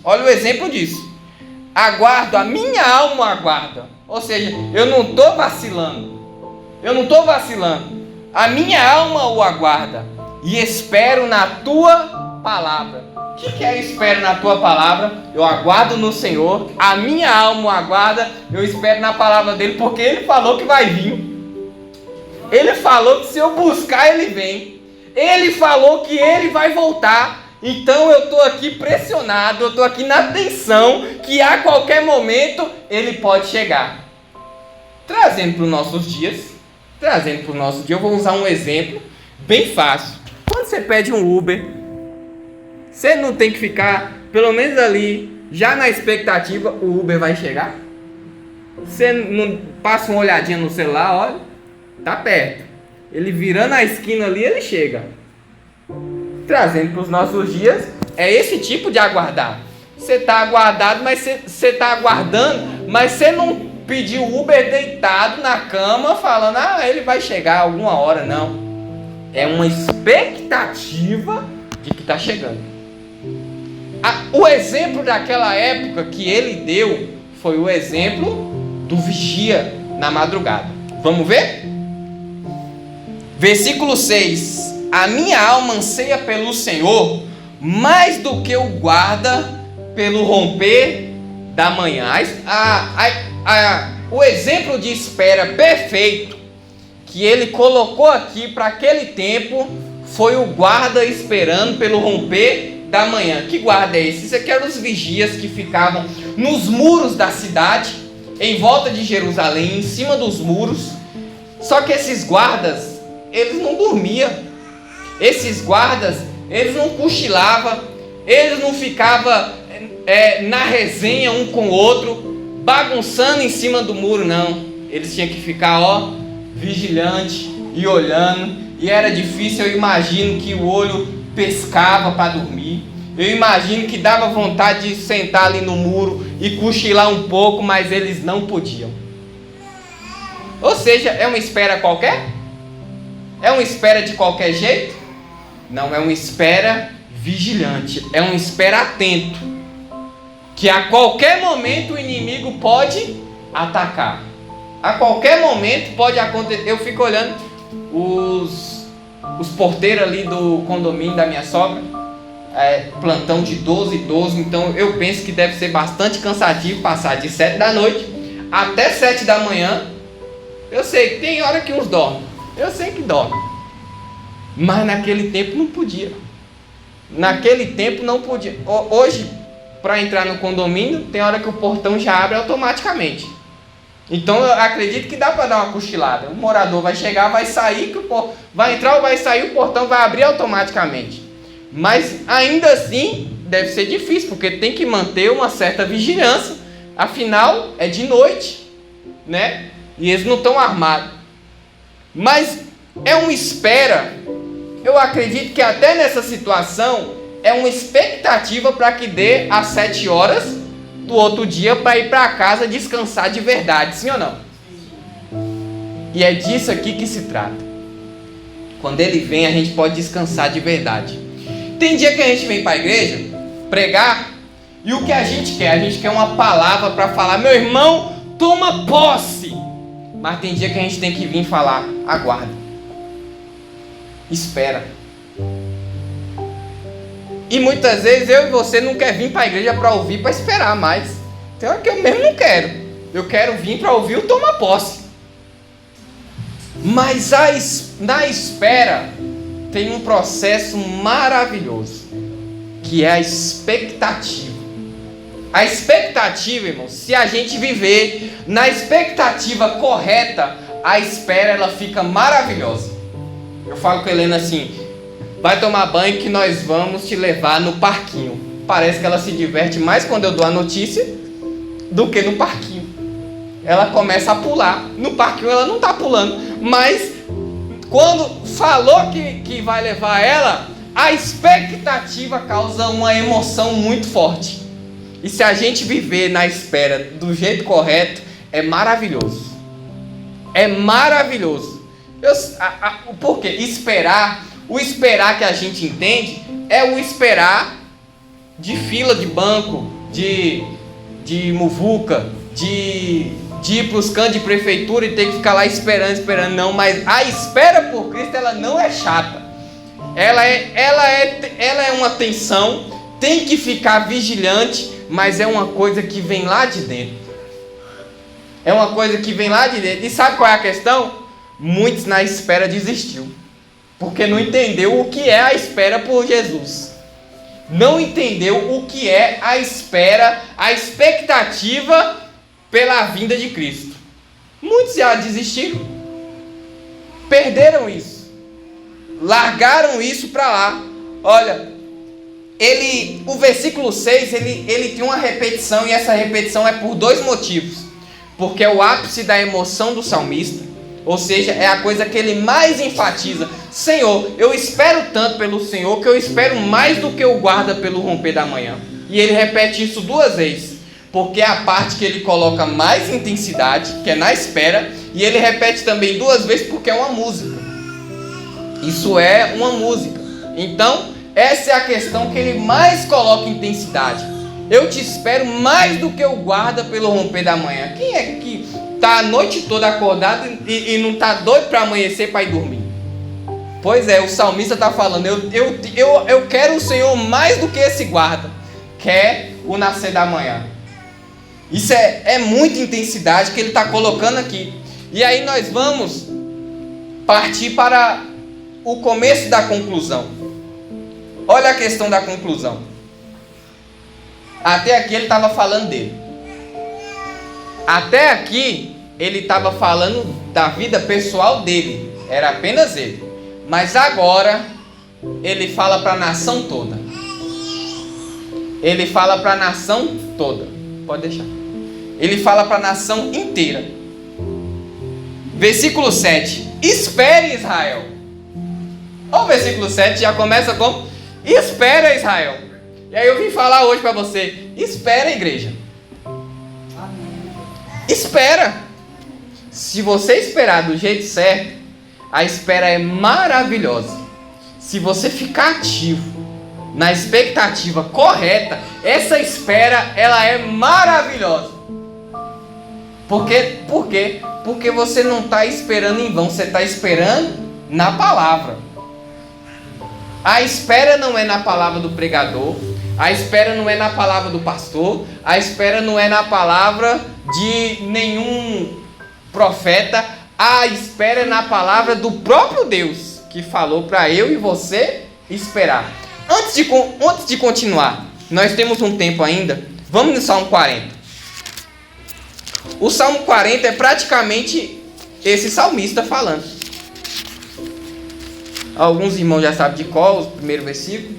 Aguardo, a minha alma aguarda. Ou seja, eu não estou vacilando. A minha alma o aguarda. E espero na tua palavra. O que é espero na tua palavra? Eu aguardo no Senhor. A minha alma o aguarda. Eu espero na palavra dele, porque Ele falou que vai vir. Ele falou que se eu buscar, Ele vem. Ele falou que Ele vai voltar. Então eu estou aqui pressionado, eu estou aqui na tensão, que a qualquer momento Ele pode chegar. Trazendo para os nossos dias, eu vou usar um exemplo bem fácil. Quando você pede um Uber, você não tem que ficar, pelo menos ali, já na expectativa, o Uber vai chegar? Você não passa uma olhadinha no celular, olha, tá perto. Ele virando a esquina ali, ele chega. Trazendo para os nossos dias, é esse tipo de aguardar. Você está aguardado, mas você está aguardando, mas você não pediu o Uber deitado na cama, falando, ele vai chegar alguma hora, não. É uma expectativa de que está chegando. O exemplo daquela época que ele deu foi o exemplo do vigia na madrugada. Vamos ver? Versículo 6: a minha alma anseia pelo Senhor, mais do que o guarda pelo romper da manhã. O exemplo de espera perfeito que ele colocou aqui para aquele tempo foi o guarda esperando pelo romper da manhã. Que guarda é esse? Isso aqui eram os vigias que ficavam nos muros da cidade, em volta de Jerusalém, em cima dos muros. Só que esses guardas, eles não dormiam. Esses guardas, eles não cochilavam, eles não ficavam na resenha um com o outro, bagunçando em cima do muro, não. Eles tinham que ficar, vigilante e olhando. E era difícil, eu imagino que o olho pescava para dormir. Eu imagino que dava vontade de sentar ali no muro e cochilar um pouco, mas eles não podiam. Ou seja, é uma espera qualquer? É uma espera de qualquer jeito? Não, é uma espera vigilante, é uma espera atento, que a qualquer momento o inimigo pode atacar. A qualquer momento pode acontecer. Eu fico olhando os porteiros ali do condomínio da minha sogra, plantão de 12, então eu penso que deve ser bastante cansativo passar de 7 da noite até 7 da manhã. Eu sei que tem hora que uns dormem, eu sei que dormem, mas naquele tempo não podia. Naquele tempo não podia. Hoje, para entrar no condomínio, tem hora que o portão já abre automaticamente. Então eu acredito que dá para dar uma cochilada. O morador vai chegar, vai sair, vai entrar ou vai sair, o portão vai abrir automaticamente. Mas ainda assim deve ser difícil, porque tem que manter uma certa vigilância. Afinal, é de noite, né? E eles não estão armados. Mas é uma espera. Eu acredito que até nessa situação é uma expectativa para que dê às 7 horas do outro dia para ir para casa descansar de verdade, sim ou não? E é disso aqui que se trata. Quando ele vem, a gente pode descansar de verdade. Tem dia que a gente vem para a igreja pregar e o que a gente quer? A gente quer uma palavra para falar: meu irmão, toma posse. Mas tem dia que a gente tem que vir falar: aguarda, espera. E muitas vezes eu e você não quer vir para a igreja para ouvir, para esperar mais. Tem hora que eu mesmo não quero. Eu quero vir para ouvir o toma posse. Mas na espera tem um processo maravilhoso, que é a expectativa. A expectativa, irmão, se a gente viver na expectativa correta, a espera ela fica maravilhosa. Eu falo com a Helena assim: vai tomar banho que nós vamos te levar no parquinho. Parece que ela se diverte mais quando eu dou a notícia do que no parquinho. Ela começa a pular. No parquinho ela não está pulando, mas quando falou que vai levar ela, a expectativa causa uma emoção muito forte. E se a gente viver na espera do jeito correto, é maravilhoso. É maravilhoso. Por quê? O esperar que a gente entende é o esperar de fila de banco, de muvuca, de ir para os cantos de prefeitura e ter que ficar lá esperando. Não, mas a espera por Cristo, ela não é chata. Ela é uma tensão, tem que ficar vigilante, mas é uma coisa que vem lá de dentro. É uma coisa que vem lá de dentro. E sabe qual é a questão? Muitos na espera desistiu, porque não entendeu o que é a espera por Jesus. Não entendeu o que é a espera, a expectativa pela vinda de Cristo. Muitos já desistiram, perderam isso, largaram isso para lá. Olha, o versículo 6, ele tem uma repetição, e essa repetição é por 2 motivos. Porque é o ápice da emoção do salmista, ou seja, é a coisa que ele mais enfatiza. Senhor, eu espero tanto pelo Senhor, que eu espero mais do que o guarda pelo romper da manhã. E ele repete isso 2 vezes, porque é a parte que ele coloca mais intensidade, que é na espera. E ele repete também 2 vezes porque é uma música. Isso é uma música. Então, essa é a questão que ele mais coloca intensidade. Eu te espero mais do que o guarda pelo romper da manhã. Quem é que está a noite toda acordado e não está doido para amanhecer para ir dormir? Pois é, o salmista está falando, eu quero o Senhor mais do que esse guarda, quer o nascer da manhã. Isso é muita intensidade que ele está colocando aqui. E aí nós vamos partir para o começo da conclusão. Olha a questão da conclusão. Até aqui ele estava falando dele. Até aqui ele estava falando da vida pessoal dele. Era apenas ele. Mas agora ele fala para a nação toda. Ele fala para a nação toda. Pode deixar. Ele fala para a nação inteira. Versículo 7. Espere, Israel. Olha o versículo 7, já começa com: espera, Israel. E aí eu vim falar hoje para você: espera, igreja. Espera. Se você esperar do jeito certo, a espera é maravilhosa. Se você ficar ativo na expectativa correta, essa espera ela é maravilhosa. Por quê? Porque você não está esperando em vão, você está esperando na palavra. A espera não é na palavra do pregador, a espera não é na palavra do pastor, a espera não é na palavra de nenhum profeta, a espera é na palavra do próprio Deus, que falou para eu e você esperar. Antes de continuar, nós temos um tempo ainda, vamos no Salmo 40. O Salmo 40 é praticamente esse salmista falando. Alguns irmãos já sabem de qual, o primeiro versículo.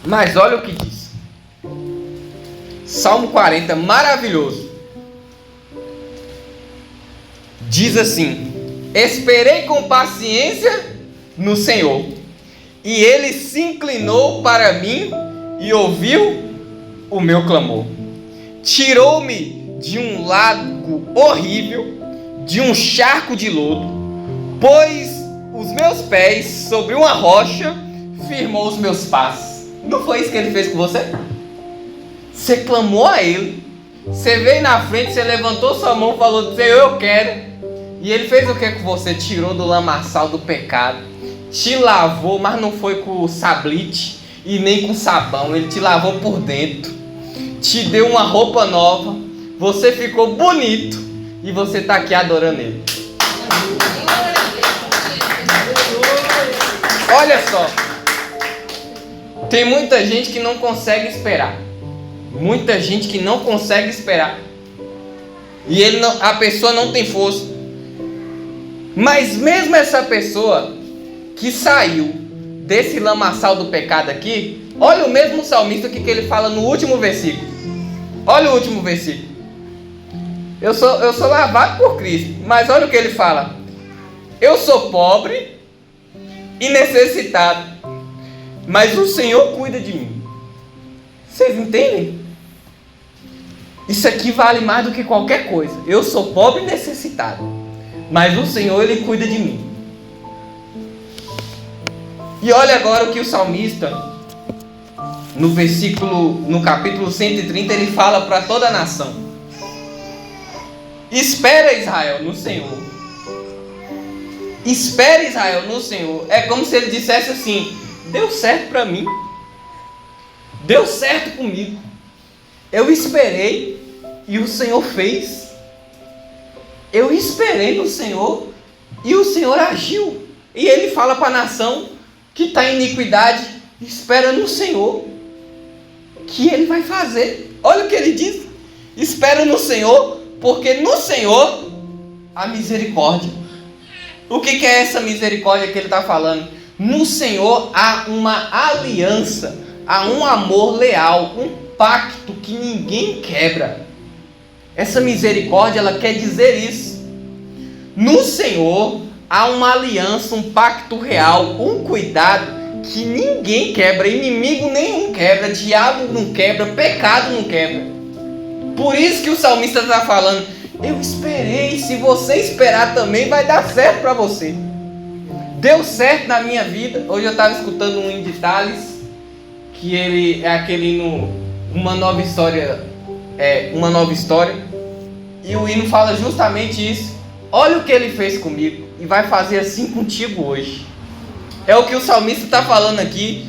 Mas olha o que diz. Salmo 40, maravilhoso. Diz assim: esperei com paciência no Senhor, e Ele se inclinou para mim e ouviu o meu clamor. Tirou-me de um lago horrível, de um charco de lodo, pôs os meus pés sobre uma rocha, firmou os meus passos. Não foi isso que Ele fez com você? Você clamou a Ele, você veio na frente, você levantou sua mão e falou: Senhor, eu quero. E Ele fez o que com você? Tirou do lamaçal do pecado, te lavou, mas não foi com sablite e nem com sabão. Ele te lavou por dentro, te deu uma roupa nova, você ficou bonito e você está aqui adorando Ele. Olha só, tem muita gente que não consegue esperar. Muita gente que não consegue esperar. E a pessoa não tem força. Mas mesmo essa pessoa que saiu desse lamaçal do pecado aqui, olha o mesmo salmista que ele fala no último versículo. Olha o último versículo. Eu sou lavado por Cristo. Mas olha o que ele fala: eu sou pobre e necessitado, mas o Senhor cuida de mim. Vocês entendem? Isso aqui vale mais do que qualquer coisa. Eu sou pobre e necessitado, mas o Senhor, Ele cuida de mim. E olha agora o que o salmista, no capítulo 130, ele fala para toda a nação: espera, Israel, no Senhor. Espera, Israel, no Senhor. É como se ele dissesse assim: deu certo para mim, deu certo comigo, eu esperei e o Senhor fez. Eu esperei no Senhor e o Senhor agiu. E ele fala para a nação que está em iniquidade: espera no Senhor, que Ele vai fazer. Olha o que ele diz: espera no Senhor, porque no Senhor há misericórdia. O que é essa misericórdia que ele está falando? No Senhor há uma aliança, há um amor leal, um pacto que ninguém quebra. Essa misericórdia, ela quer dizer isso. No Senhor há uma aliança, um pacto real, um cuidado que ninguém quebra, inimigo nenhum quebra, diabo não quebra, pecado não quebra. Por isso que o salmista está falando: eu esperei, se você esperar também vai dar certo para você. Deu certo na minha vida. Hoje eu estava escutando um hino de Tales, que ele é aquele Uma Nova História, e o hino fala justamente isso. olha o que ele fez comigo e vai fazer assim contigo hoje. É o que o salmista está falando aqui.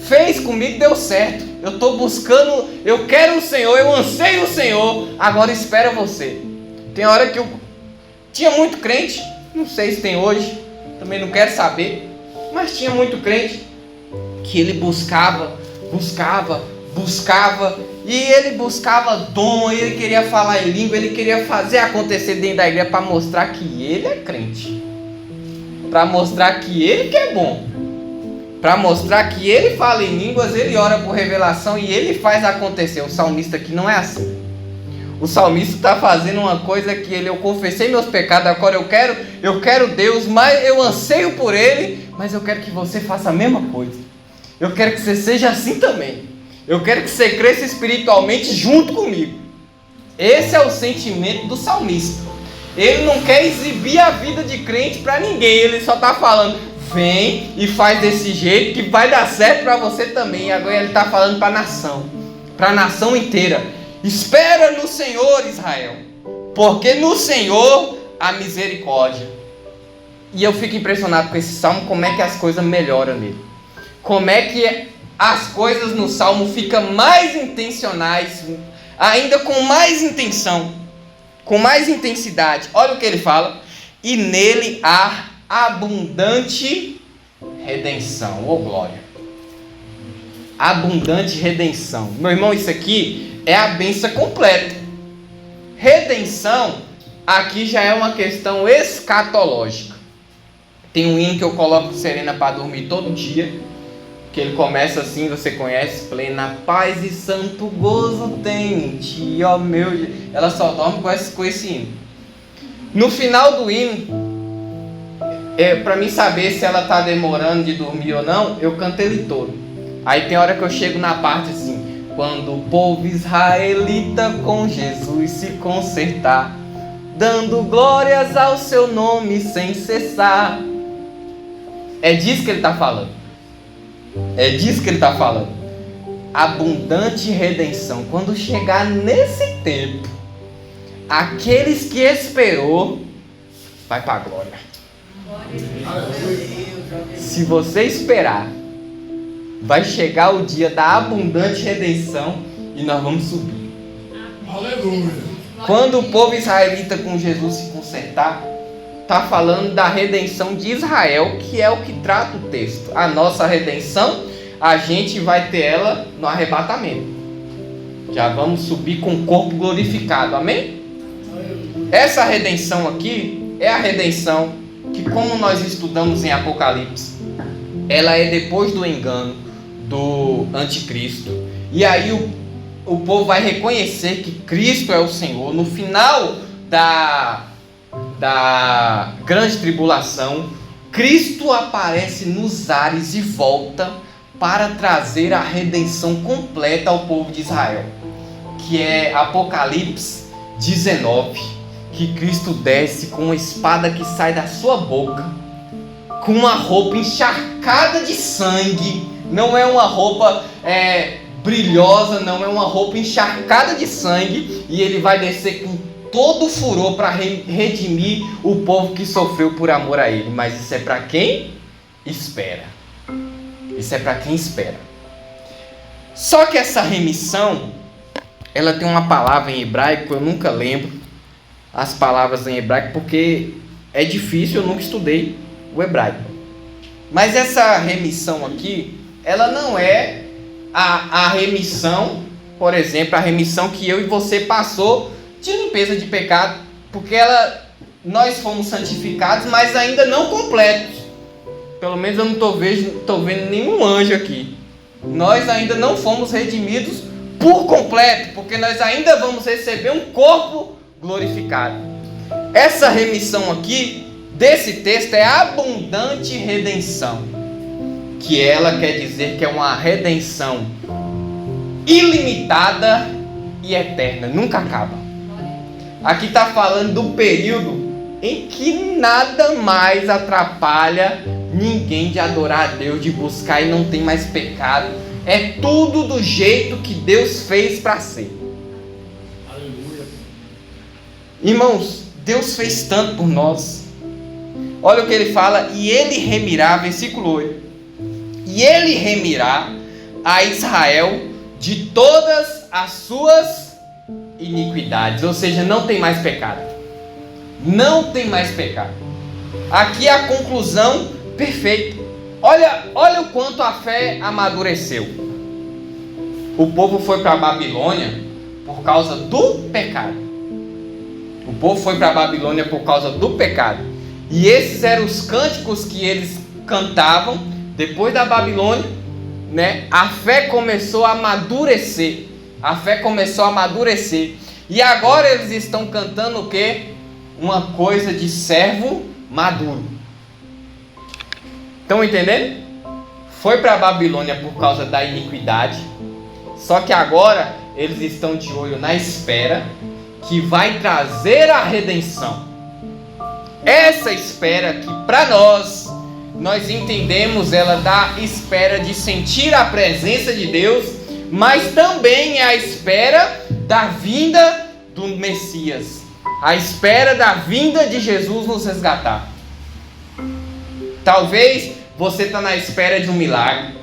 Fez comigo, deu certo. Eu estou buscando, eu quero o Senhor, eu anseio o Senhor. Agora espera você. Tem hora que eu tinha muito crente, não sei se tem hoje, também não quero saber, mas tinha muito crente que ele buscava, e ele buscava dom, ele queria falar em língua, ele queria fazer acontecer dentro da igreja para mostrar que ele é crente, para mostrar que ele que é bom, para mostrar que ele fala em línguas, ele ora por revelação e ele faz acontecer. O salmista aqui não é assim. O salmista está fazendo uma coisa que eu confessei meus pecados, agora eu quero Deus, mas eu anseio por Ele, mas eu quero que você faça a mesma coisa. Eu quero que você seja assim também. Eu quero que você cresça espiritualmente junto comigo. Esse é o sentimento do salmista. Ele não quer exibir a vida de crente para ninguém, ele só está falando, vem e faz desse jeito que vai dar certo para você também. E agora ele está falando para a nação inteira. Espera no Senhor, Israel, porque no Senhor há misericórdia. E eu fico impressionado com esse salmo, como é que as coisas melhoram nele. Como é que as coisas no salmo ficam mais intencionais, ainda com mais intenção, com mais intensidade. Olha o que ele fala. E nele há abundante redenção. Oh glória! Abundante redenção. Meu irmão, isso aqui é a bênção completa. Redenção, aqui já é uma questão escatológica. Tem um hino que eu coloco Serena para dormir todo dia, que ele começa assim, você conhece, plena paz e santo gozo tem em ti, ó meu Deus. Ela só dorme com esse hino. No final do hino, para mim saber se ela está demorando de dormir ou não, eu canto ele todo. Aí tem hora que eu chego na parte assim, quando o povo israelita com Jesus se consertar, dando glórias ao seu nome sem cessar. É disso que ele está falando. É disso que ele está falando. Abundante redenção. Quando chegar nesse tempo, aqueles que esperou, vai para a glória. Se você esperar, vai chegar o dia da abundante redenção e nós vamos subir. Aleluia. Quando o povo israelita com Jesus se consertar, está falando da redenção de Israel, que é o que trata o texto. A nossa redenção, a gente vai ter ela no arrebatamento. Já vamos subir com o corpo glorificado, amém? Essa redenção aqui é a redenção que, como nós estudamos em Apocalipse, ela é depois do engano do anticristo, e aí o povo vai reconhecer que Cristo é o Senhor. No final da grande tribulação, Cristo aparece nos ares e volta para trazer a redenção completa ao povo de Israel, que é Apocalipse 19, que Cristo desce com uma espada que sai da sua boca, com uma roupa encharcada de sangue. Não é uma roupa brilhosa, não é uma roupa encharcada de sangue, e ele vai descer com todo o furor para redimir o povo que sofreu por amor a ele. Mas isso é para quem espera. Isso é para quem espera. Só que essa remissão, ela tem uma palavra em hebraico, eu nunca lembro as palavras em hebraico, porque é difícil, eu nunca estudei o hebraico. Mas essa remissão aqui, ela não é a remissão, por exemplo, a remissão que eu e você passou de limpeza de pecado, porque nós fomos santificados, mas ainda não completos. Pelo menos eu não estou vendo nenhum anjo aqui. Nós ainda não fomos redimidos por completo, porque nós ainda vamos receber um corpo glorificado. Essa remissão aqui, desse texto, é abundante redenção, que ela quer dizer que é uma redenção ilimitada e eterna, nunca acaba. Aqui está falando do período em que nada mais atrapalha ninguém de adorar a Deus, de buscar, e não tem mais pecado. É tudo do jeito que Deus fez para ser. Aleluia. Irmãos, Deus fez tanto por nós. Olha o que ele fala, e ele remirá, versículo 8. E ele remirá a Israel de todas as suas iniquidades. Ou seja, não tem mais pecado. Não tem mais pecado. Aqui é a conclusão perfeita. Olha o quanto a fé amadureceu. O povo foi para a Babilônia por causa do pecado. O povo foi para a Babilônia por causa do pecado. E esses eram os cânticos que eles cantavam depois da Babilônia, né? A fé começou a amadurecer. A fé começou a amadurecer. E agora eles estão cantando o quê? Uma coisa de servo maduro. Estão entendendo? Foi para a Babilônia por causa da iniquidade. Só que agora eles estão de olho na espera que vai trazer a redenção. Essa espera que para nós entendemos ela da espera de sentir a presença de Deus, mas também é a espera da vinda do Messias, a espera da vinda de Jesus nos resgatar. Talvez você está na espera de um milagre,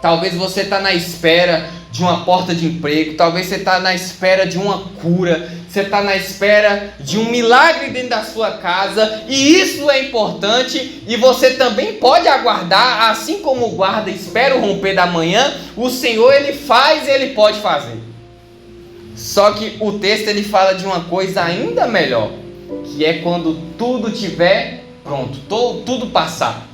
talvez você está na espera de uma porta de emprego, talvez você está na espera de uma cura, você está na espera de um milagre dentro da sua casa, e isso é importante, e você também pode aguardar, assim como o guarda espera o romper da manhã, o Senhor ele faz e ele pode fazer. Só que o texto ele fala de uma coisa ainda melhor, que é quando tudo estiver pronto, tudo passar.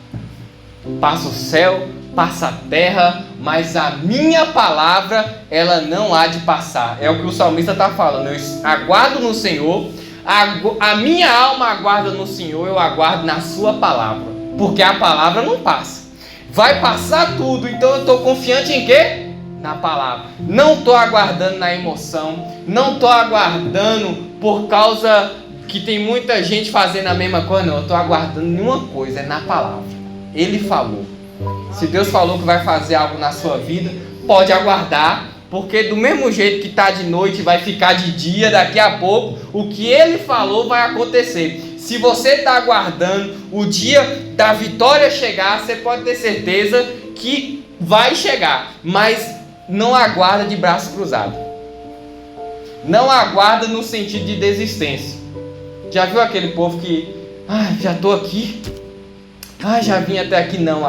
Passa o céu, passa a terra, mas a minha palavra, ela não há de passar. É o que o salmista está falando. Eu aguardo no Senhor, a minha alma aguarda no Senhor, eu aguardo na sua palavra, porque a palavra não passa. Vai passar tudo, então eu estou confiante em quê? Na palavra. Não estou aguardando na emoção, não estou aguardando por causa que tem muita gente fazendo a mesma coisa, não. Eu estou aguardando em uma coisa, é na palavra. Ele falou. Se Deus falou que vai fazer algo na sua vida, pode aguardar, porque do mesmo jeito que está de noite vai ficar de dia daqui a pouco, o que Ele falou vai acontecer. Se você está aguardando o dia da vitória chegar, você pode ter certeza que vai chegar, mas não aguarda de braço cruzado. Não aguarda no sentido de desistência. Já viu aquele povo que, já estou aqui, já vim até aqui? Não,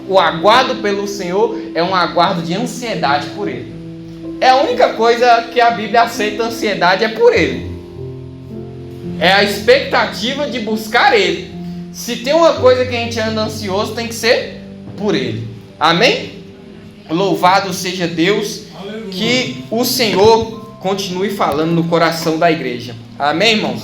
o aguardo pelo Senhor é um aguardo de ansiedade por Ele. É a única coisa que a Bíblia aceita ansiedade, é por Ele. É a expectativa de buscar Ele. Se tem uma coisa que a gente anda ansioso, tem que ser por Ele. Amém? Louvado seja Deus. Aleluia. Que o Senhor continue falando no coração da igreja. Amém, irmãos?